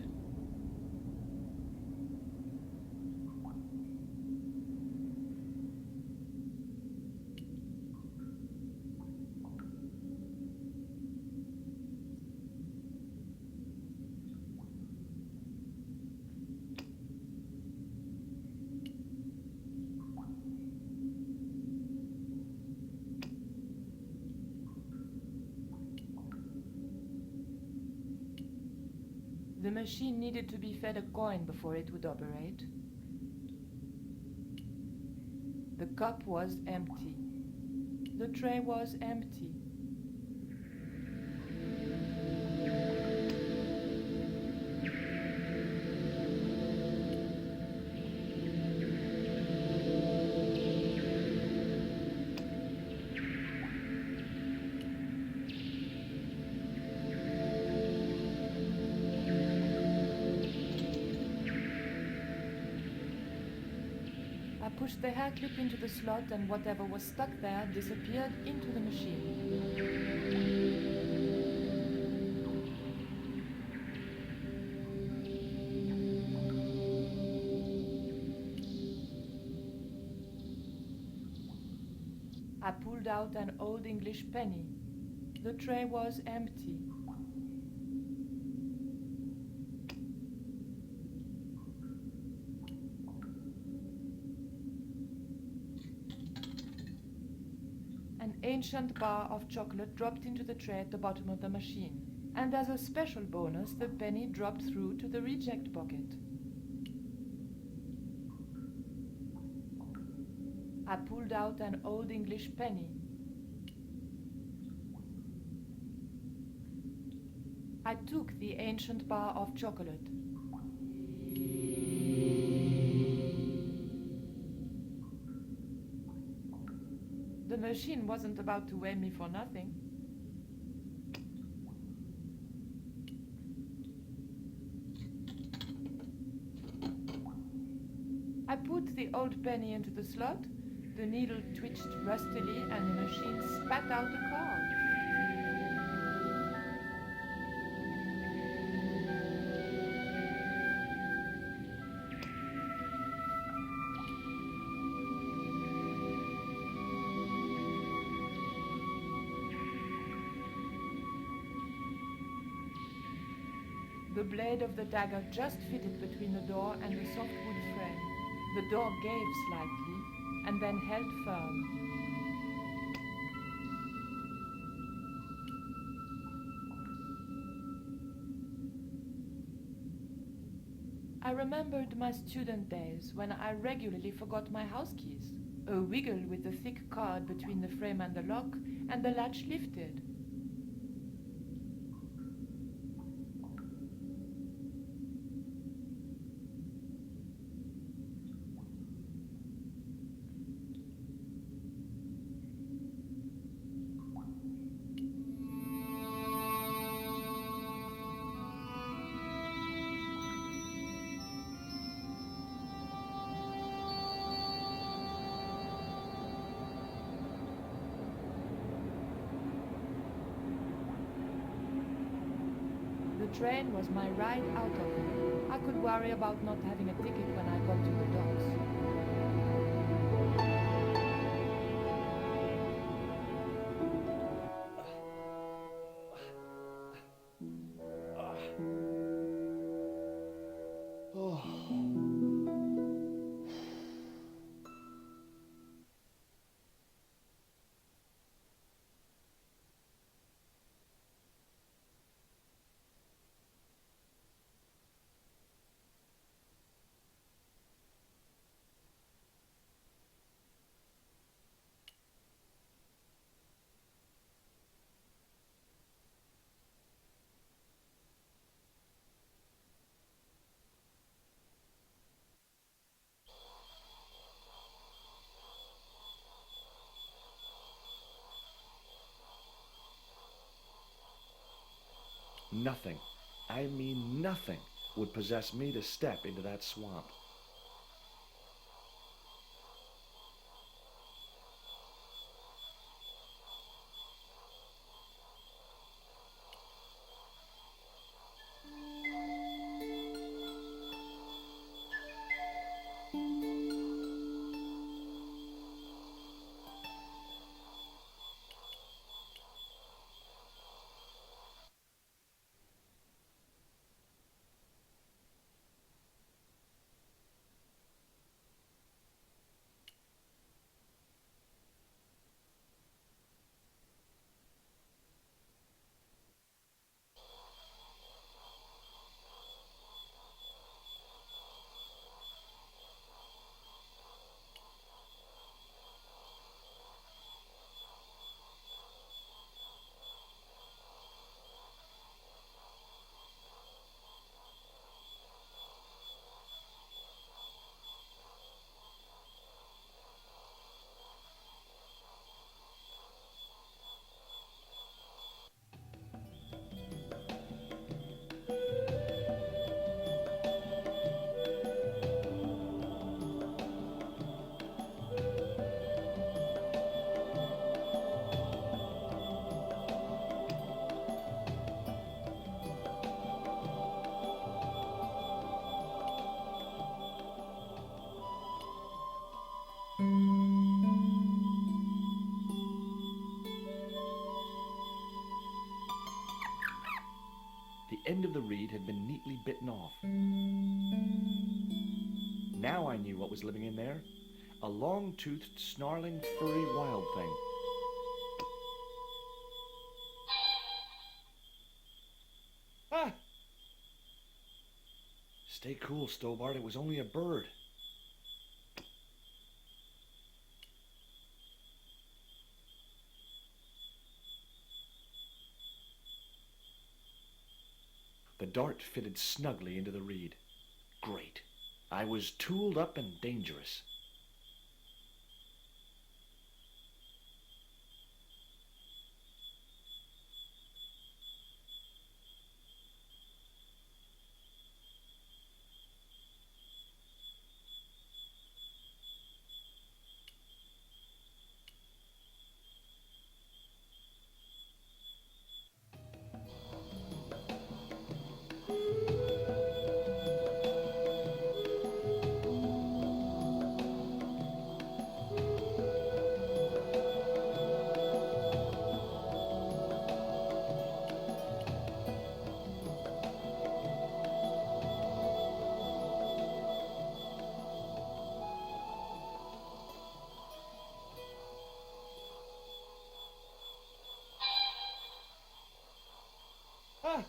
The machine needed to be fed a coin before it would operate. The cup was empty. The tray was empty. I pushed the hair clip into the slot and whatever was stuck there disappeared into the machine. I pulled out an old English penny. The tray was empty. An ancient bar of chocolate dropped into the tray at the bottom of the machine. And as a special bonus, the penny dropped through to the reject bucket. I pulled out an old English penny. I took the ancient bar of chocolate. The machine wasn't about to weigh me for nothing. I put the old penny into the slot. The needle twitched rustily and the machine spat out a card. The blade of the dagger just fitted between the door and the soft wood frame. The door gave slightly and then held firm. I remembered my student days when I regularly forgot my house keys. A wiggle with the thick card between the frame and the lock, and the latch lifted. The train was my ride out of it. I could worry about not having a ticket when I got to the docks. Nothing, I mean nothing, would possess me to step into that swamp. end of the reed had been neatly bitten off. Now I knew what was living in there. A long-toothed, snarling, furry wild thing. Ah! Stay cool, Stobart. It was only a bird. The dart fitted snugly into the reed. Great. I was tooled up and dangerous. Ah!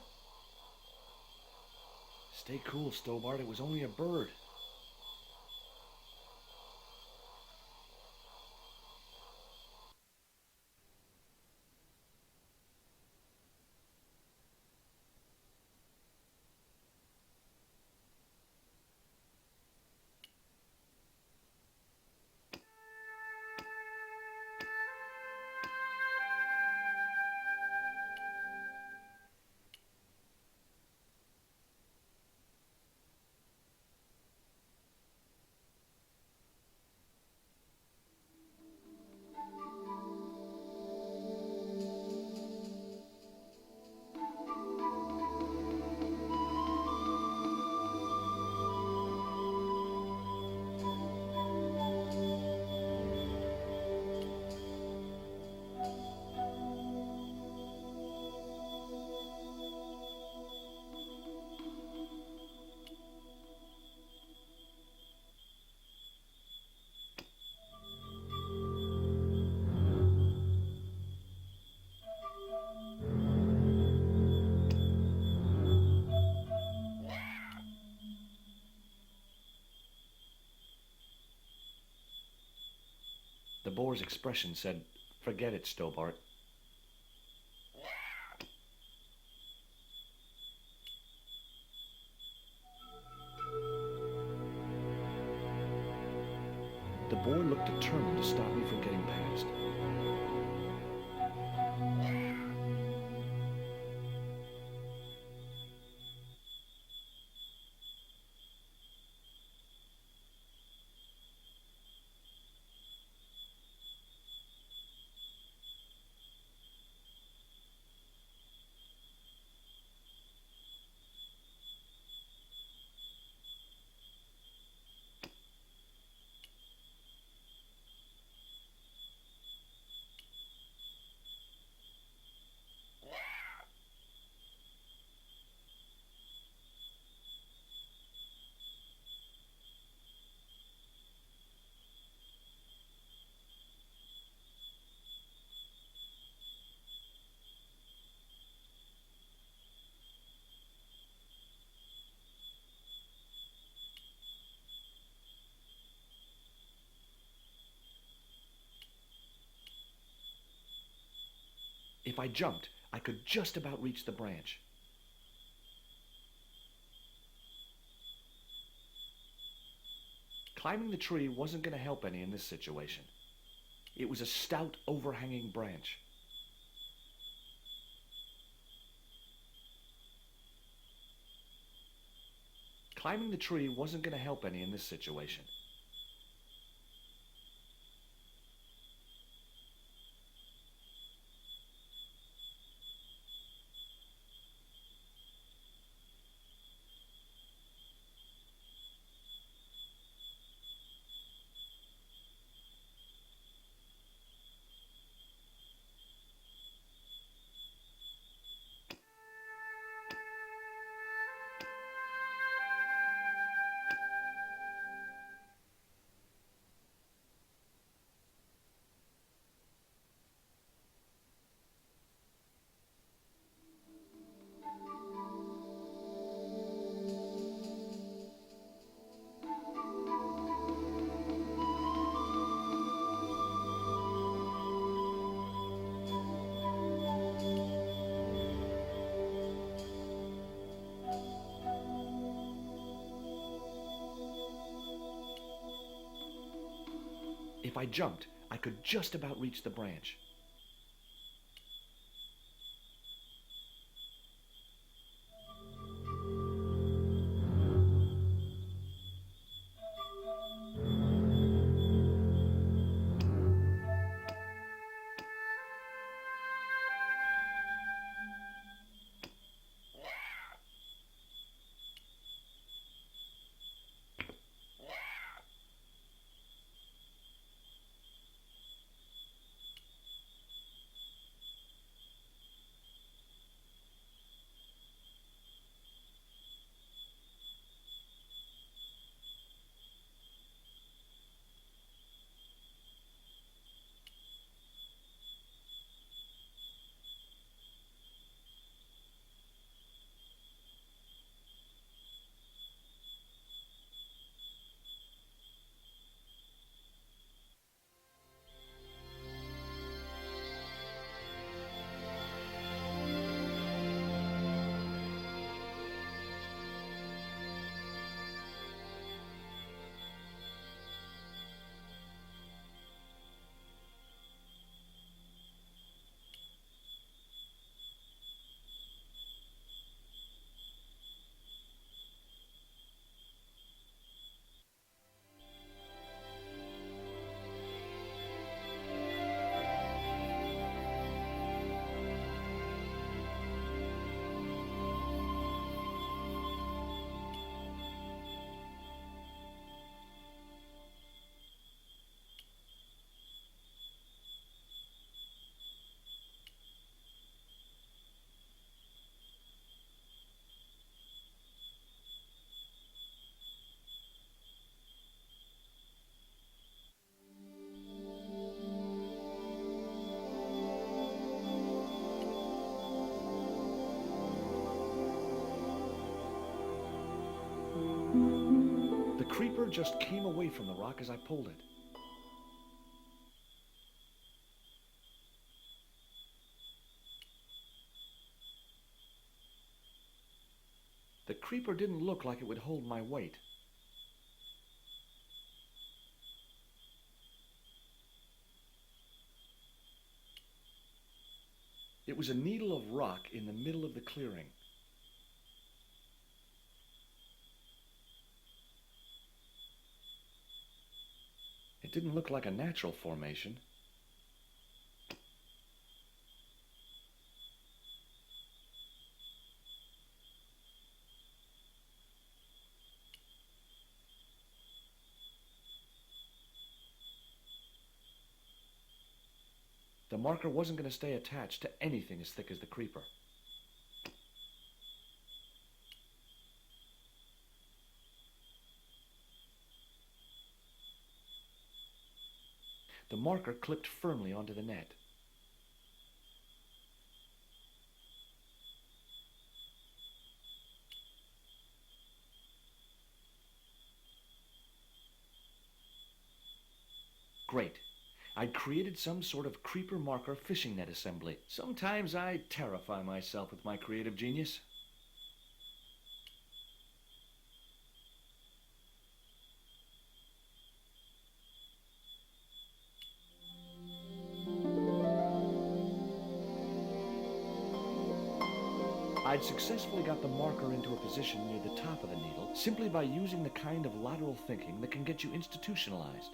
Stay cool, Stobart. It was only a bird. The boar's expression said, "Forget it, Stobart." The boar looked determined to stop me from getting past. If I jumped, I could just about reach the branch. Climbing the tree wasn't going to help any in this situation. It was a stout, overhanging branch. Climbing the tree wasn't going to help any in this situation. If I jumped, I could just about reach the branch. The creeper just came away from the rock as I pulled it. The creeper didn't look like it would hold my weight. It was a needle of rock in the middle of the clearing. It didn't look like a natural formation. The marker wasn't going to stay attached to anything as thick as the creeper. The marker clipped firmly onto the net. Great. I'd created some sort of creeper marker fishing net assembly. Sometimes I terrify myself with my creative genius. I'd successfully got the marker into a position near the top of the needle simply by using the kind of lateral thinking that can get you institutionalized.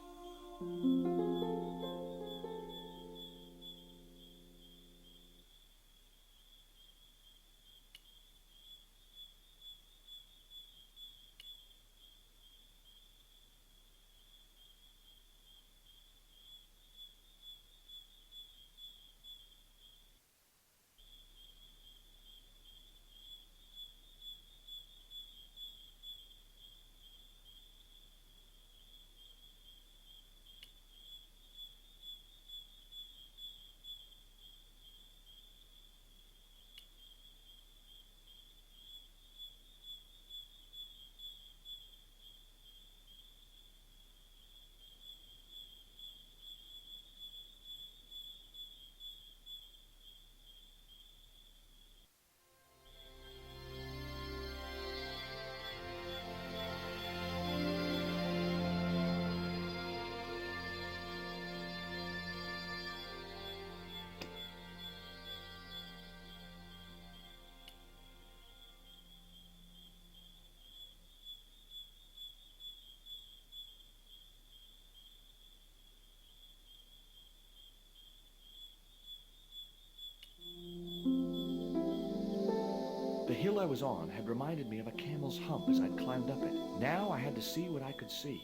The hill I was on had reminded me of a camel's hump as I'd climbed up it. Now I had to see what I could see.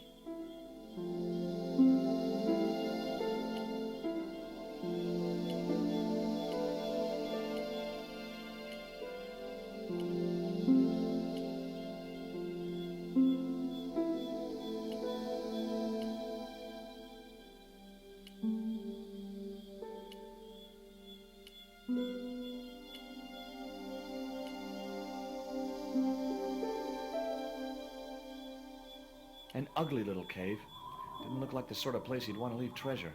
An ugly little cave. Didn't look like the sort of place you'd want to leave treasure.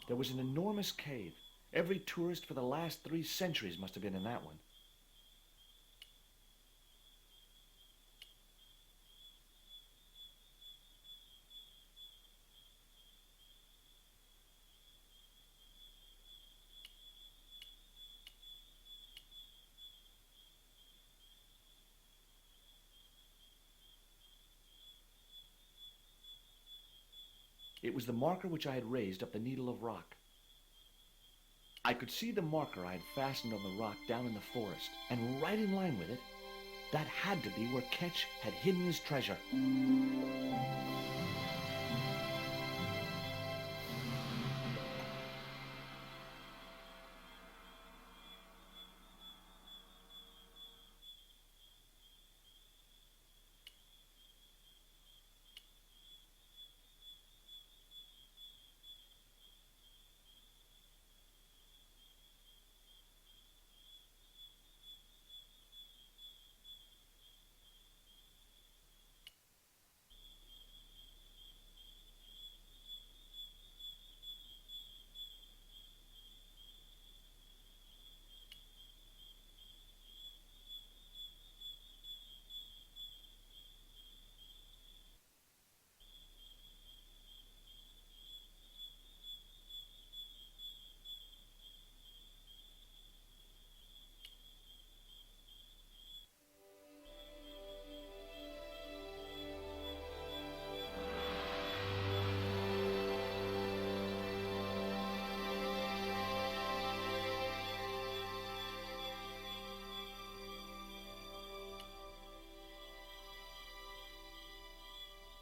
There was an enormous cave. Every tourist for the last 3 centuries must have been in that one. It was the marker which I had raised up the needle of rock. I could see the marker I had fastened on the rock down in the forest, and right in line with it, that had to be where Ketch had hidden his treasure.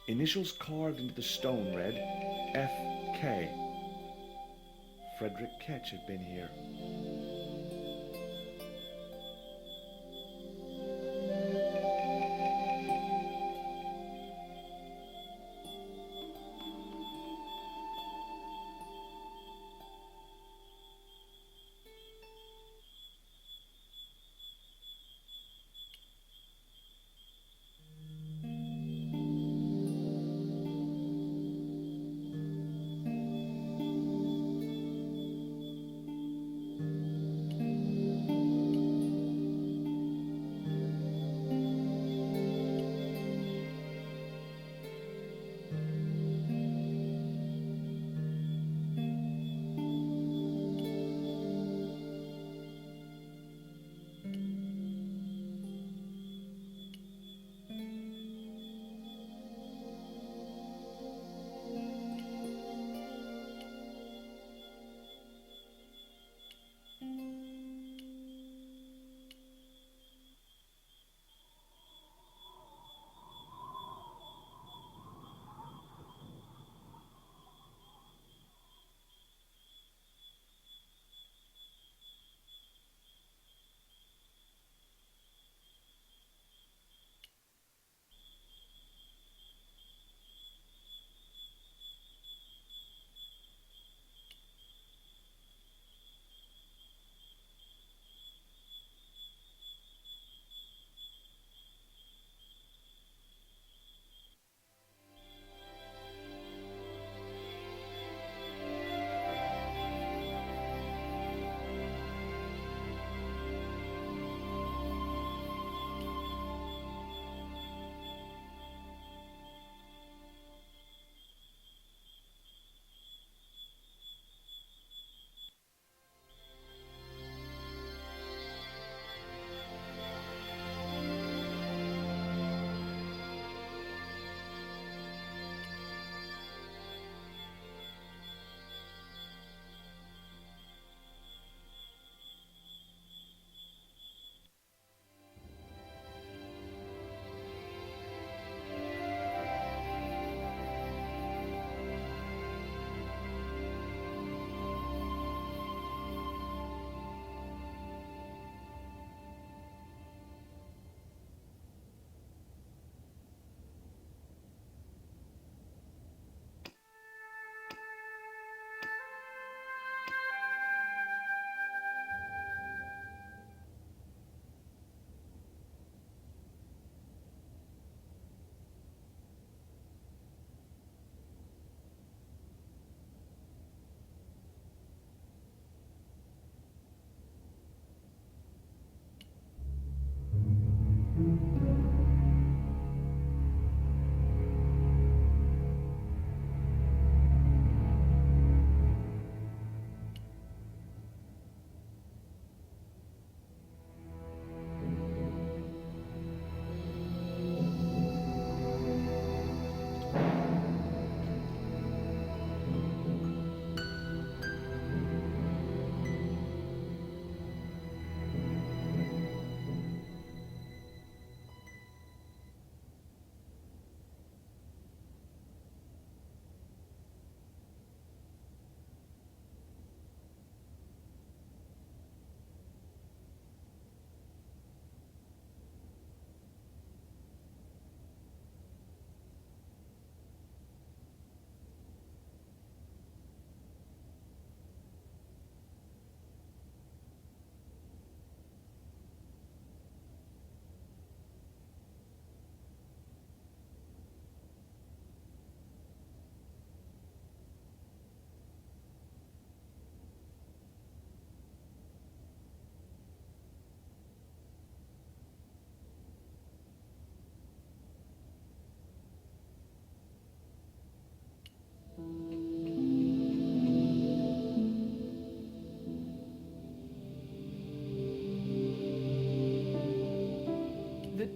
Initials carved into the stone read F.K. Frederick Ketch had been here.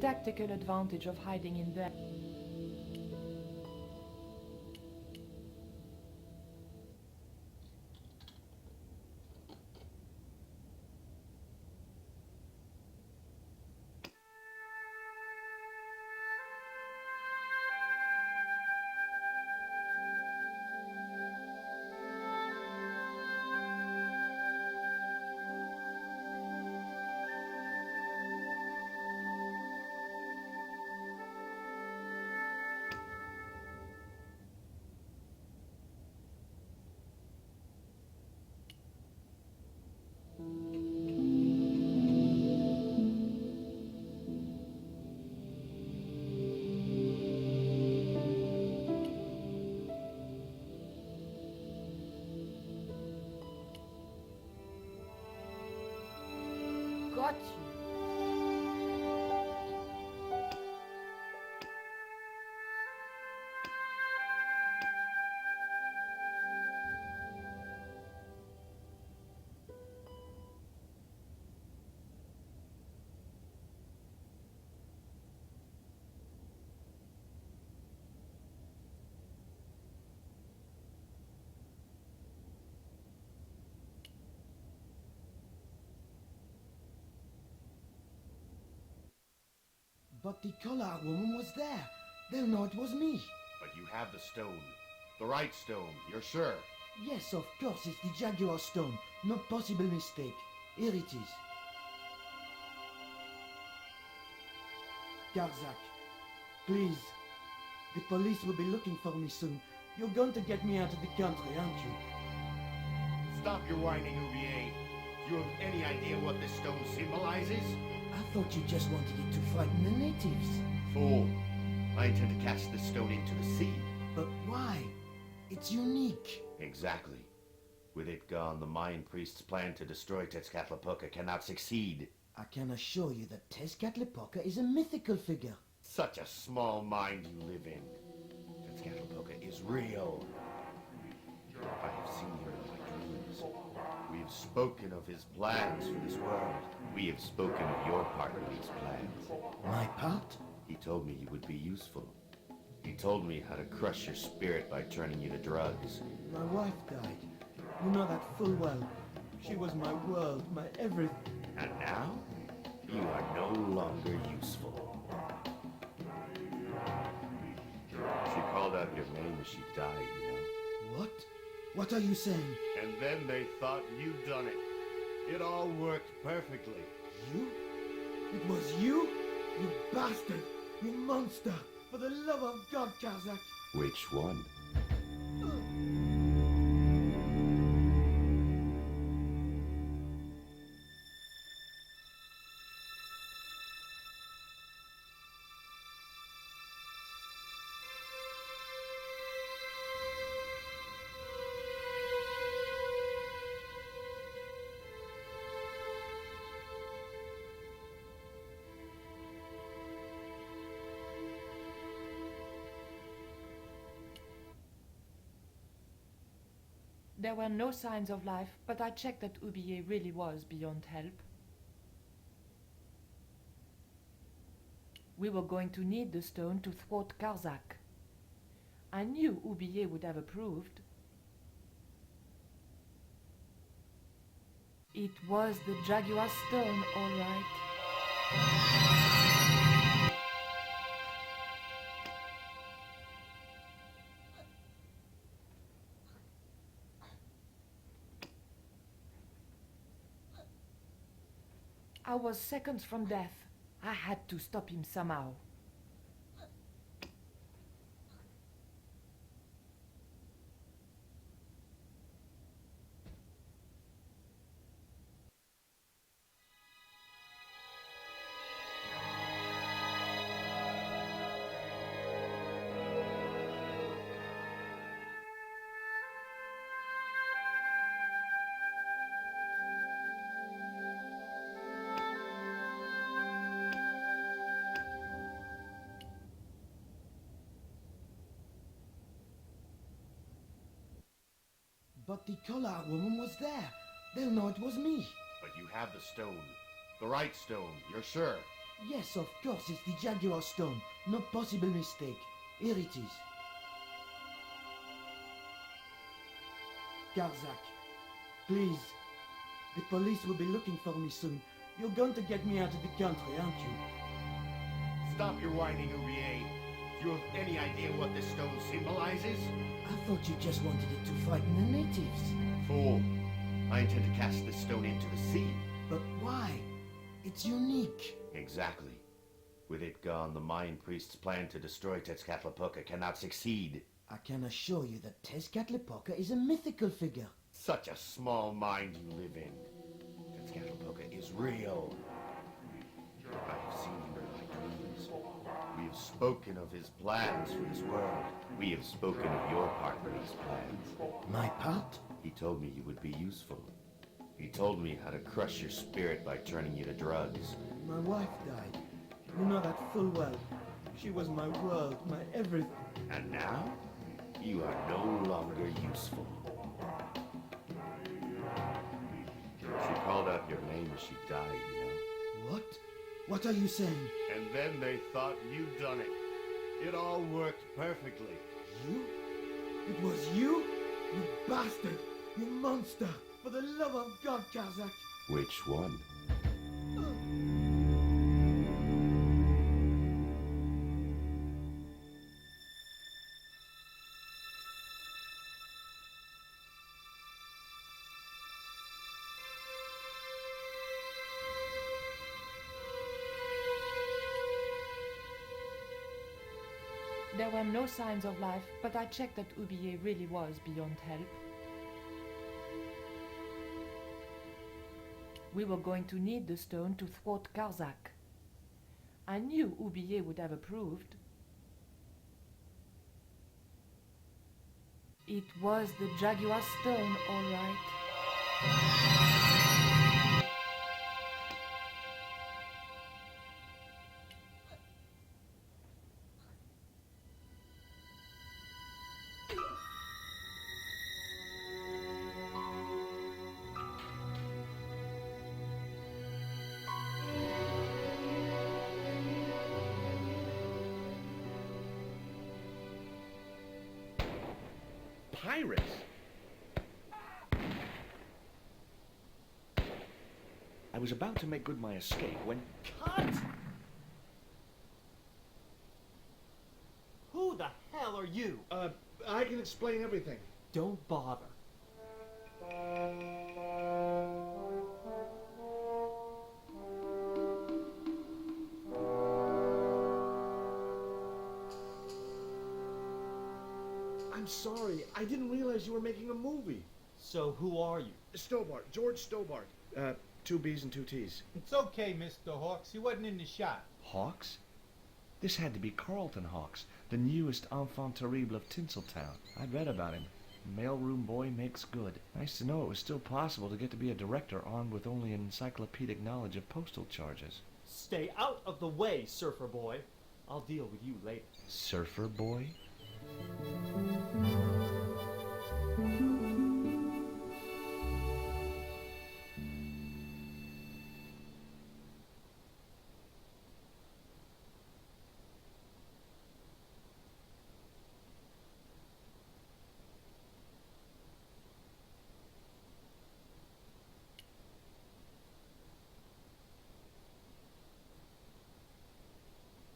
tactical advantage of hiding in there. Got you. But the Collard woman was there. They'll know it was me. But you have the stone. The right stone, you're sure? Yes, of course, it's the Jaguar stone. No possible mistake. Here it is. Garzak, please. The police will be looking for me soon. You're going to get me out of the country, aren't you? Stop your whining, Uvier. Do you have any idea what this stone symbolizes? I thought you just wanted it to frighten the natives. Fool. I intend to cast this stone into the sea. But why? It's unique. Exactly. With it gone, the Mayan priest's plan to destroy Tezcatlipoca cannot succeed. I can assure you that Tezcatlipoca is a mythical figure. Such a small mind you live in. Tezcatlipoca is real. I have seen him in my dreams. We have spoken of his plans for this world. We have spoken of your part in these plans. My part? He told me you would be useful. He told me how to crush your spirit by turning you to drugs. My wife died. You know that full well. She was my world, my everything. And now, you are no longer useful. She called out your name as she died, you know. What? What are you saying? And then they thought you'd done it. It all worked perfectly. You? It was you? You bastard! You monster! For the love of God, Kazakh! Which one? There were no signs of life, but I checked that Ubiye really was beyond help. We were going to need the stone to thwart Karzak. I knew Ubiye would have approved. It was the Jaguar stone, all right. I was seconds from death. I had to stop him somehow. But the Collard woman was there. They'll know it was me. But you have the stone. The right stone, you're sure? Yes, of course, it's the Jaguar stone. No possible mistake. Here it is. Garzak, please. The police will be looking for me soon. You're going to get me out of the country, aren't you? Stop your whining, Urie. Do you have any idea what this stone symbolizes? I thought you just wanted it to frighten the natives. Fool. I intend to cast this stone into the sea. But why? It's unique. Exactly. With it gone, the Mayan priest's plan to destroy Tezcatlipoca cannot succeed. I can assure you that Tezcatlipoca is a mythical figure. Such a small mind you live in. Tezcatlipoca is real. I have seen him in my dreams. We have spoken of his plans for this world. We have spoken of your part in these plans. My part? He told me you would be useful. He told me how to crush your spirit by turning you to drugs. My wife died. You know that full well. She was my world, my everything. And now, you are no longer useful. She called out your name as she died, you know. What? What are you saying? And then they thought you'd done it. It all worked perfectly. You? It was you? You bastard! You monster! For the love of God, Garzak! Which one? There were no signs of life, but I checked that Ubiye really was beyond help. We were going to need the stone to thwart Garzak. I knew Ubiye would have approved. It was the Jaguar stone, all right. Pirates? I was about to make good my escape when... Cut! Who the hell are you? I can explain everything. Don't bother. I'm sorry. I didn't realize you were making a movie. So who are you? Stobart. George Stobart. 2 B's and 2 T's. It's okay, Mr. Hawks. He wasn't in the shot. Hawks? This had to be Carlton Hawks, the newest enfant terrible of Tinseltown. I'd read about him. Mailroom boy makes good. Nice to know it was still possible to get to be a director armed with only an encyclopedic knowledge of postal charges. Stay out of the way, surfer boy. I'll deal with you later. Surfer boy?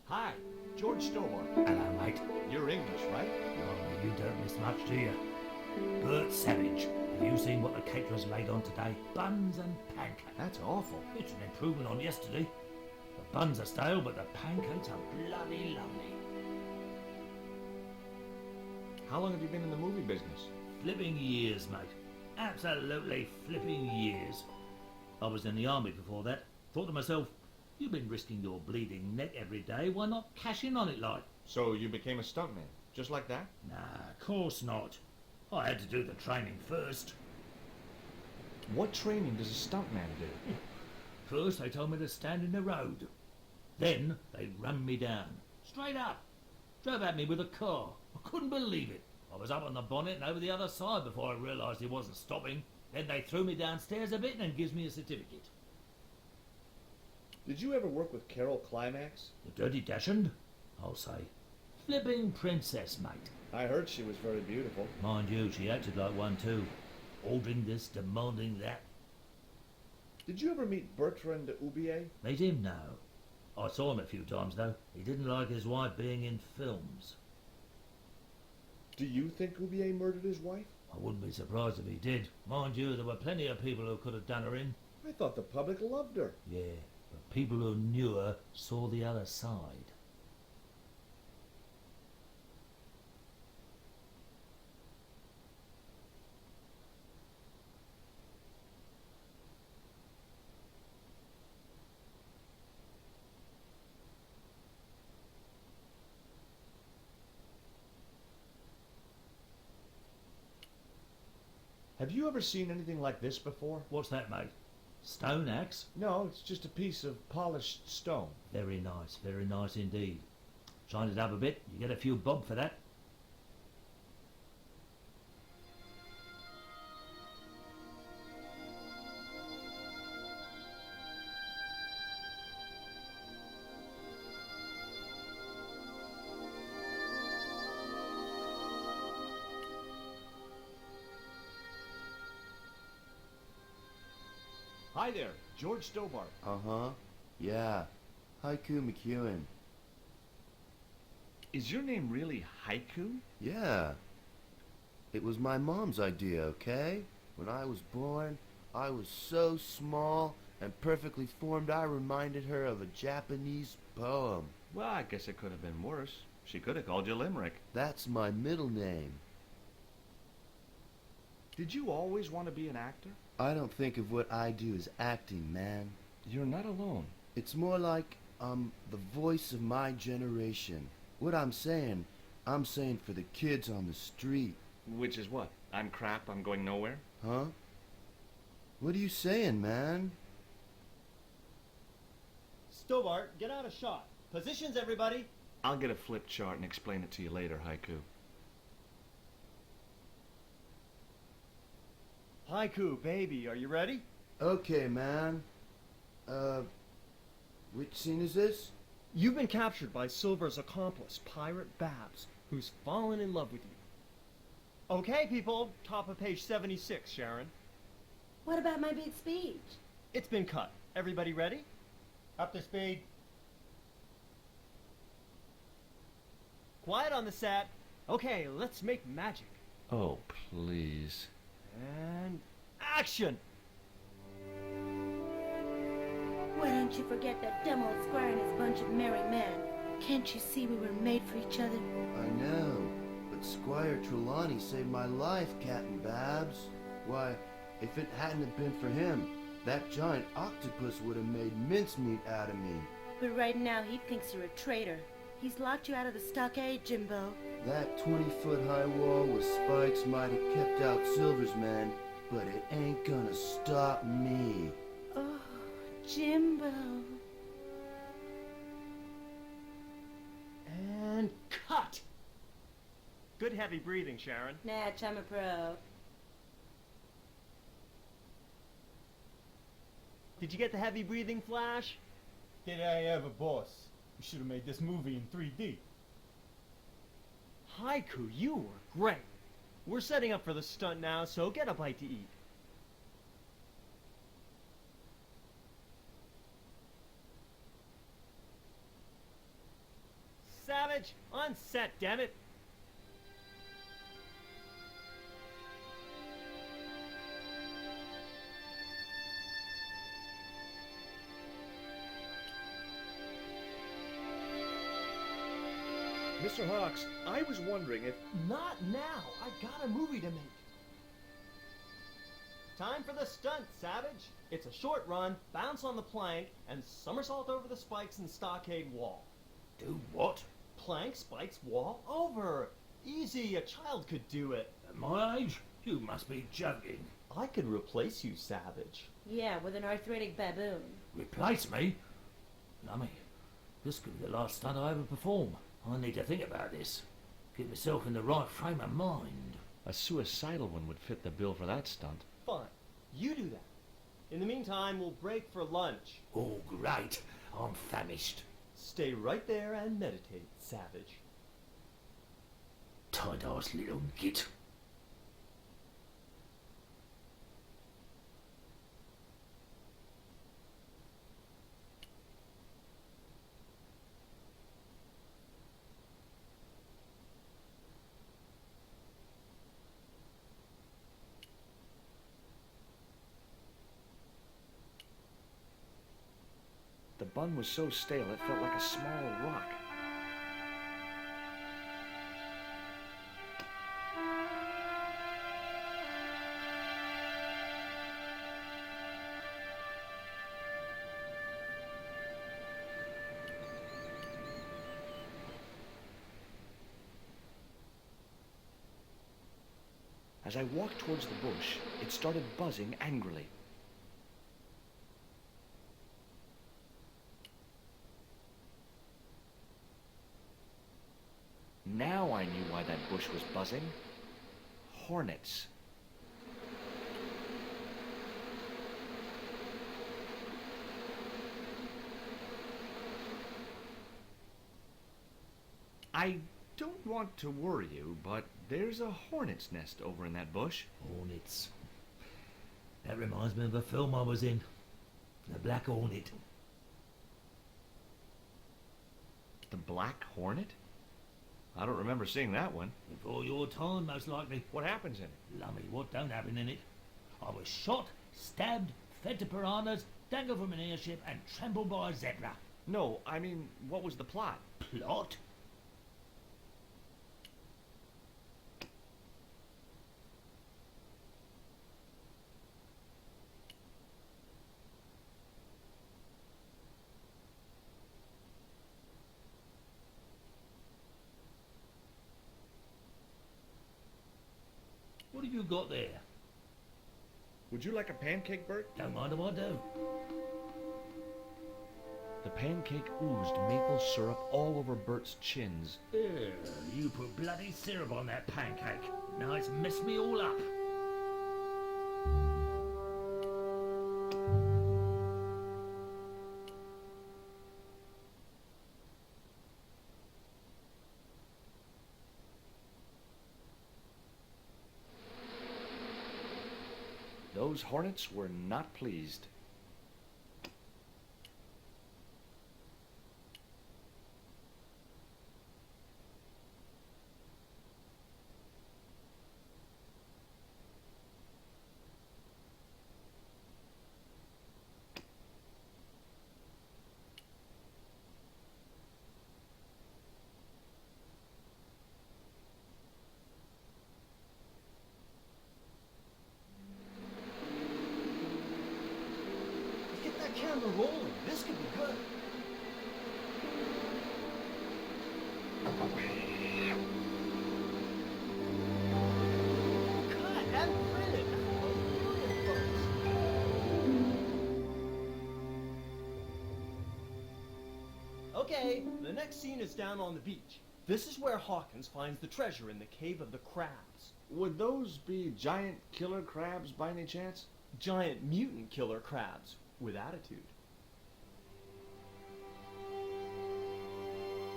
Hi, George Stobart. Hello, mate. You're English, right? Oh, you don't miss much, do you? Bert Savage. Have you seen what the caterers laid on today? Buns and pancakes. That's awful. It's an improvement on yesterday. The buns are stale, but the pancakes are bloody lovely. How long have you been in the movie business? Flipping years, mate. Absolutely flipping years. I was in the army before that. Thought to myself, you've been risking your bleeding neck every day, why not cash in on it like? So you became a stuntman, just like that? Nah, of course not. I had to do the training first. What training does a stuntman do? First they told me to stand in the road. Then they run me down. Straight up. Drove at me with a car. I couldn't believe it. I was up on the bonnet and over the other side before I realised he wasn't stopping. Then they threw me downstairs a bit and gives me a certificate. Did you ever work with Carol Climax? The Dirty Dachshund? I'll say. Flipping princess, mate. I heard she was very beautiful. Mind you, she acted like one too. Ordering this, demanding that. Did you ever meet Bertrand Oubier? Meet him? No. I saw him a few times though. He didn't like his wife being in films. Do you think Oubier murdered his wife? I wouldn't be surprised if he did. Mind you, there were plenty of people who could have done her in. I thought the public loved her. Yeah, but people who knew her saw the other side. Have you ever seen anything like this before? What's that, mate? Stone axe? No, it's just a piece of polished stone. Very nice indeed. Shine it up a bit, you get a few bob for that. Hi there, George Stobart. Uh-huh. Yeah. Haiku McEwen. Is your name really Haiku? Yeah. It was my mom's idea, okay? When I was born, I was so small and perfectly formed I reminded her of a Japanese poem. Well, I guess it could have been worse. She could have called you Limerick. That's my middle name. Did you always want to be an actor? I don't think of what I do as acting, man. You're not alone. It's more like I'm the voice of my generation. What I'm saying for the kids on the street. Which is what? I'm crap, I'm going nowhere? Huh? What are you saying, man? Stobart, get out of shot. Positions, everybody. I'll get a flip chart and explain it to you later, Haiku. Haiku, baby, are you ready? Okay, man. Which scene is this? You've been captured by Silver's accomplice, Pirate Babs, who's fallen in love with you. Okay, people, top of page 76, Sharon. What about my big speech? It's been cut. Everybody ready? Up to speed. Quiet on the set. Okay, let's make magic. Oh, please. And action! Why don't you forget that dumb old squire and his bunch of merry men? Can't you see we were made for each other? I know, but Squire Trelawney saved my life, Captain Babs. Why, if it hadn't have been for him, that giant octopus would have made mincemeat out of me. But right now he thinks you're a traitor. He's locked you out of the stockade, Jimbo. That 20-foot-high wall with spikes might have kept out Silver's men, but it ain't gonna stop me. Oh, Jimbo. And cut! Good heavy breathing, Sharon. Natch, I'm a pro. Did you get the heavy breathing, Flash? Did I ever, boss? We should have made this movie in 3D. Haiku, you were great. We're setting up for the stunt now, so get a bite to eat. Savage, on set, damn it. Mr. Hawks, I was wondering if... Not now. I got a movie to make. Time for the stunt, Savage. It's a short run, bounce on the plank, and somersault over the spikes and stockade wall. Do what? Plank, spikes, wall, over. Easy, a child could do it. At my age? You must be joking. I could replace you, Savage. Yeah, with an arthritic baboon. Replace me? Lummy, this could be the last stunt I ever perform. I need to think about this. Get myself in the right frame of mind. A suicidal one would fit the bill for that stunt. Fine. You do that. In the meantime, we'll break for lunch. Oh, great. I'm famished. Stay right there and meditate, savage. Tight-ass little git. The bun was so stale it felt like a small rock. As I walked towards the bush, it started buzzing angrily. Now I knew why that bush was buzzing. Hornets. I don't want to worry you, but there's a hornet's nest over in that bush. Hornets. That reminds me of a film I was in. The Black Hornet. The Black Hornet? I don't remember seeing that one. Before your time, most likely. What happens in it? Lummy, what don't happen in it? I was shot, stabbed, fed to piranhas, dangled from an airship, and trampled by a zebra. No, I mean, what was the plot? Plot? What have you got there? Would you like a pancake, Bert? Don't mind if I do. The pancake oozed maple syrup all over Bert's chins. You put bloody syrup on that pancake. Now it's messed me all up. Those hornets were not pleased. Get that camera rolling. This could be good. Cut and printed. Okay, the next scene is down on the beach. This is where Hawkins finds the treasure in the Cave of the Crabs. Would those be giant killer crabs by any chance? Giant mutant killer crabs with attitude.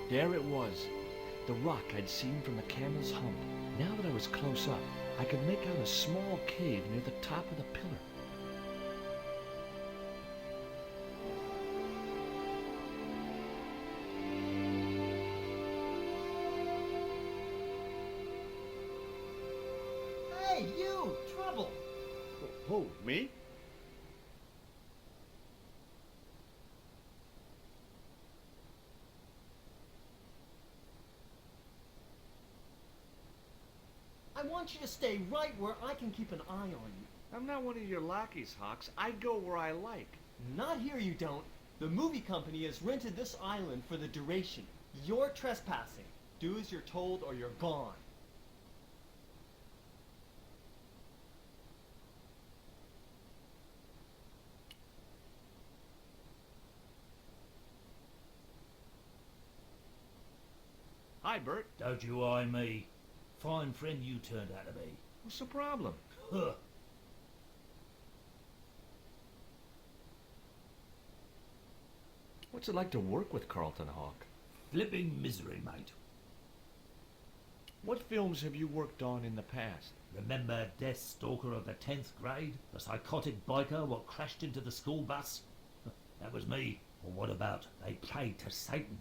There it was, the rock I'd seen from the camel's hump. Now that I was close up, I could make out a small cave near the top of the pillar. Hey, you! Trouble! Who, me? I want you to stay right where I can keep an eye on you. I'm not one of your lackeys, Hawks. I go where I like. Not here, you don't. The movie company has rented this island for the duration. You're trespassing. Do as you're told or you're gone. Hi, Bert. Don't you eye me. Fine friend you turned out to be. What's the problem? Huh. What's it like to work with Carlton Hawk? Flipping misery, mate. What films have you worked on in the past? Remember Death Stalker of the 10th grade? The psychotic biker what crashed into the school bus? That was me. Or what about They Prayed to Satan?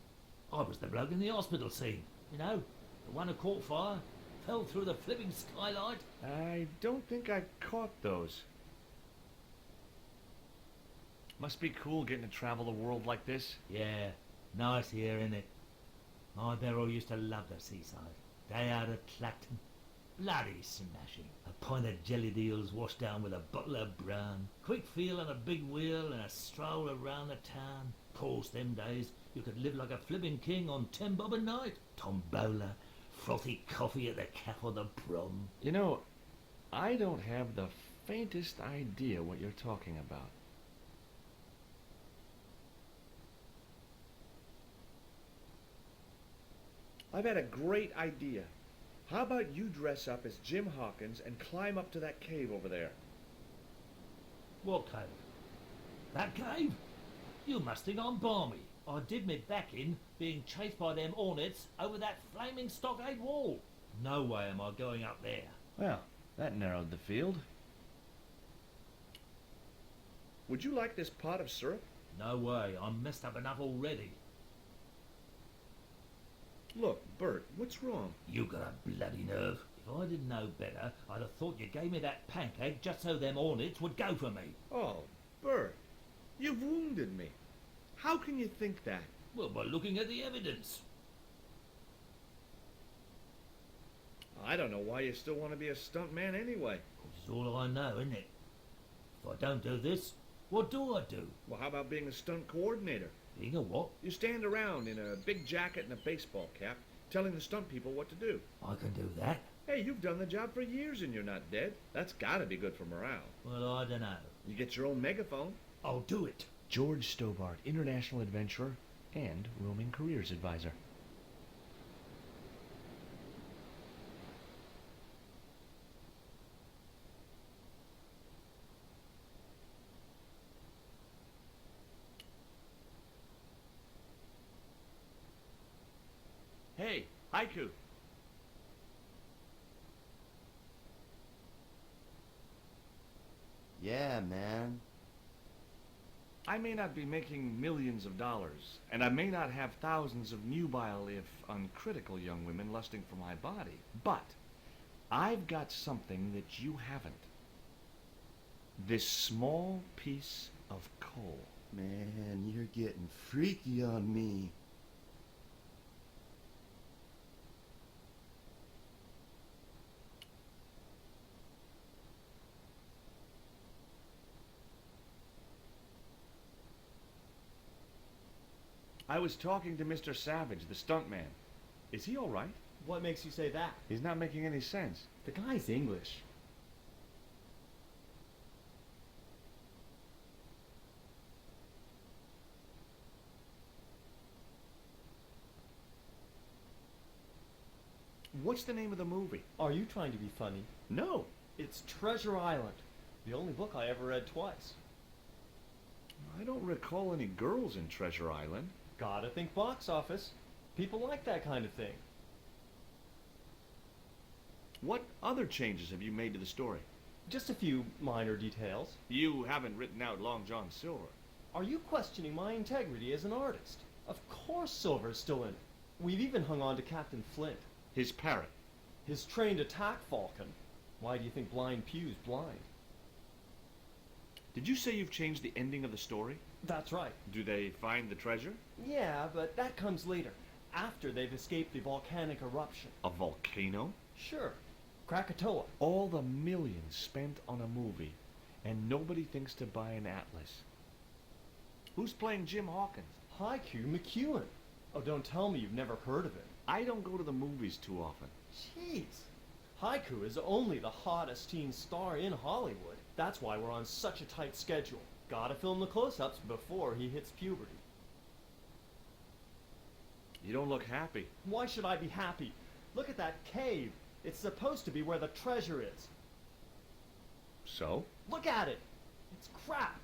I was the bloke in the hospital scene. You know, the one who caught fire, fell through the flipping skylight. I don't think I caught those. Must be cool getting to travel the world like this. Yeah, nice here, innit? My Beryl used to love the seaside. Day out at Clacton. Bloody smashing. A pint of jellied eels washed down with a bottle of brown. Quick feel on a big wheel and a stroll around the town. Course, them days, you could live like a flipping king on 10 bob a night. Tombola, frothy coffee at the cafe or the prom. You know, I don't have the faintest idea what you're talking about. I've had a great idea. How about you dress up as Jim Hawkins and climb up to that cave over there? What cave? That cave? You must think I'm balmy. I did me back in being chased by them hornets over that flaming stockade wall. No way am I going up there. Well, that narrowed the field. Would you like this pot of syrup? No way, I'm messed up enough already. Look, Bert, what's wrong? You got a bloody nerve. If I didn't know better, I'd have thought you gave me that pancake just so them hornets would go for me. Oh, Bert, you've wounded me. How can you think that? Well, by looking at the evidence. I don't know why you still want to be a stuntman anyway. It's all I know, isn't it? If I don't do this, what do I do? Well, how about being a stunt coordinator? Being a what? You stand around in a big jacket and a baseball cap, telling the stunt people what to do. I can do that. Hey, you've done the job for years and you're not dead. That's gotta be good for morale. Well, I don't know. You get your own megaphone. I'll do it. George Stobart, international adventurer and roaming careers advisor. Hey, Haiku. Yeah, man. I may not be making millions of dollars, and I may not have thousands of nubile, if uncritical, young women lusting for my body, but I've got something that you haven't. This small piece of coal. Man, you're getting freaky on me. I was talking to Mr. Savage, the stuntman. Is he all right? What makes you say that? He's not making any sense. The guy's English. What's the name of the movie? Are you trying to be funny? No. It's Treasure Island, the only book I ever read twice. I don't recall any girls in Treasure Island. Gotta think box office. People like that kind of thing. What other changes have you made to the story? Just a few minor details. You haven't written out Long John Silver. Are you questioning my integrity as an artist? Of course Silver's still in it. We've even hung on to Captain Flint. His parrot. His trained attack falcon. Why do you think Blind Pew's blind? Did you say you've changed the ending of the story? That's right. Do they find the treasure? Yeah, but that comes later, after they've escaped the volcanic eruption. A volcano? Sure. Krakatoa. All the millions spent on a movie, and nobody thinks to buy an atlas. Who's playing Jim Hawkins? Haiku McEwen. Oh, don't tell me you've never heard of him. I don't go to the movies too often. Jeez. Haiku is only the hottest teen star in Hollywood. That's why we're on such a tight schedule. Gotta film the close-ups before he hits puberty. You don't look happy. Why should I be happy? Look at that cave. It's supposed to be where the treasure is. So? Look at it. It's crap.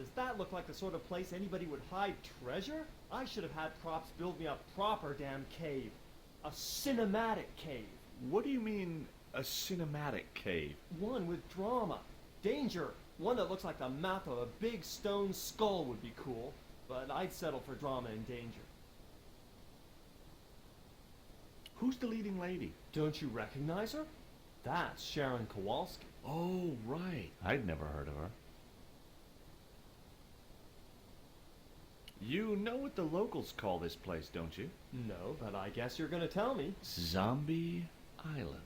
Does that look like the sort of place anybody would hide treasure? I should have had props build me a proper damn cave. A cinematic cave. What do you mean, a cinematic cave? One with drama. Danger. One that looks like the mouth of a big stone skull would be cool, but I'd settle for drama and danger. Who's the leading lady? Don't you recognize her? That's Sharon Kowalski. Oh, right. I'd never heard of her. You know what the locals call this place, don't you? No, but I guess you're gonna tell me. Zombie Island.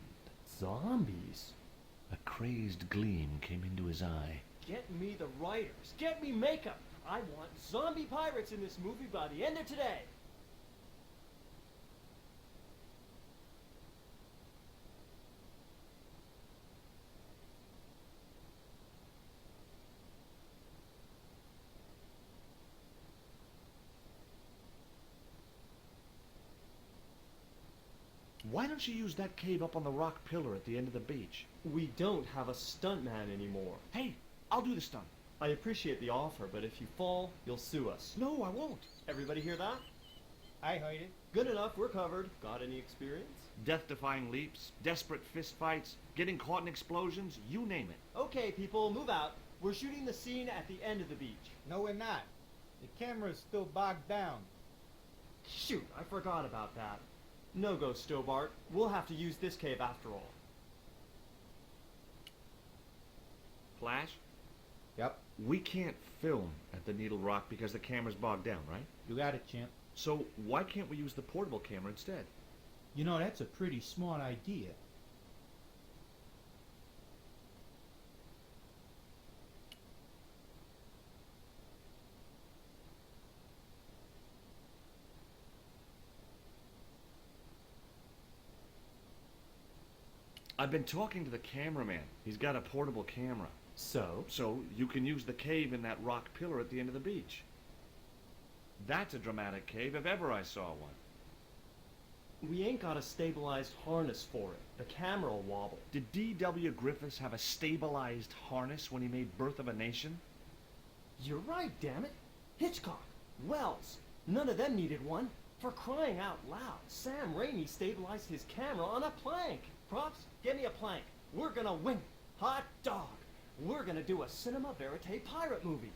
Zombies? A crazed gleam came into his eye. Get me the writers. Get me makeup. I want zombie pirates in this movie by the end of today. Why don't you use that cave up on the rock pillar at the end of the beach? We don't have a stuntman anymore. Hey, I'll do the stunt. I appreciate the offer, but if you fall, you'll sue us. No, I won't. Everybody hear that? I heard it. Good enough, we're covered. Got any experience? Death-defying leaps, desperate fistfights, getting caught in explosions, you name it. Okay, people, move out. We're shooting the scene at the end of the beach. No, we're not. The camera's still bogged down. Shoot, I forgot about that. No go, Stobart. We'll have to use this cave after all. Flash? Yep. We can't film at the Needle Rock because the camera's bogged down, right? You got it, champ. So why can't we use the portable camera instead? You know, that's a pretty smart idea. I've been talking to the cameraman. He's got a portable camera. So? So you can use the cave in that rock pillar at the end of the beach. That's a dramatic cave if ever I saw one. We ain't got a stabilized harness for it. The camera will wobble. Did D.W. Griffiths have a stabilized harness when he made Birth of a Nation? You're right, damn it. Hitchcock, Wells, none of them needed one. For crying out loud, Sam Raimi stabilized his camera on a plank. Props, get me a plank. We're gonna win. Hot dog. We're gonna do a cinema verite pirate movie.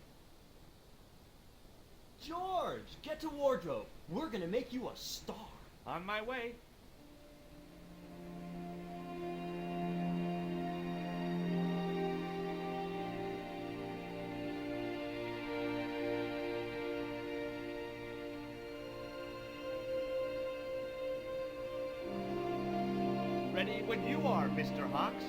George, get to wardrobe. We're gonna make you a star. On my way. Ready when you are, Mr. Hawks.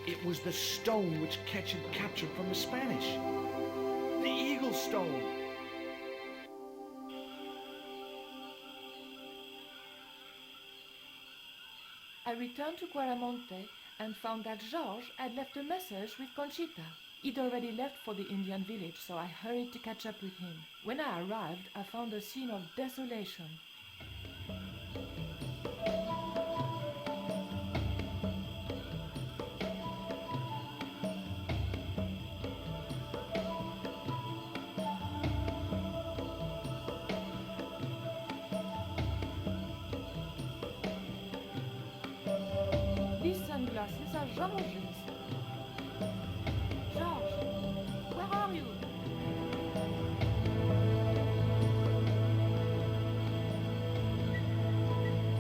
It was the stone which Ketch had captured from the Spanish. The Eagle Stone. I returned to Quaramonte and found that Georges had left a message with Conchita. He'd already left for the Indian village, so I hurried to catch up with him. When I arrived, I found a scene of desolation. These sunglasses are Georges. Georges, where are you?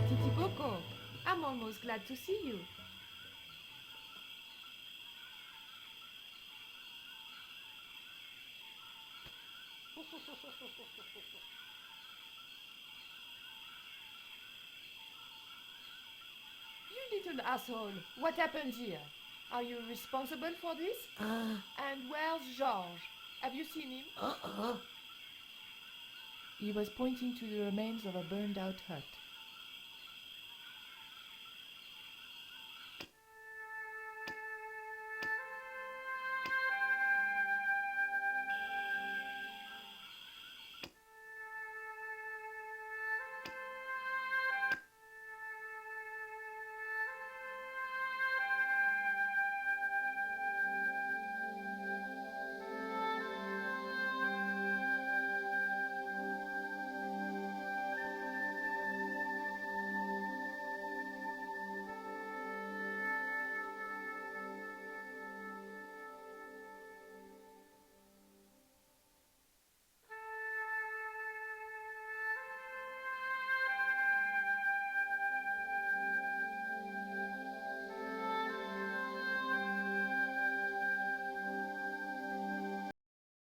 Titi Coco, I'm almost glad to see you. You little asshole, what happened here? Are you responsible for this? And where's Georges? Have you seen him? He was pointing to the remains of a burned-out hut.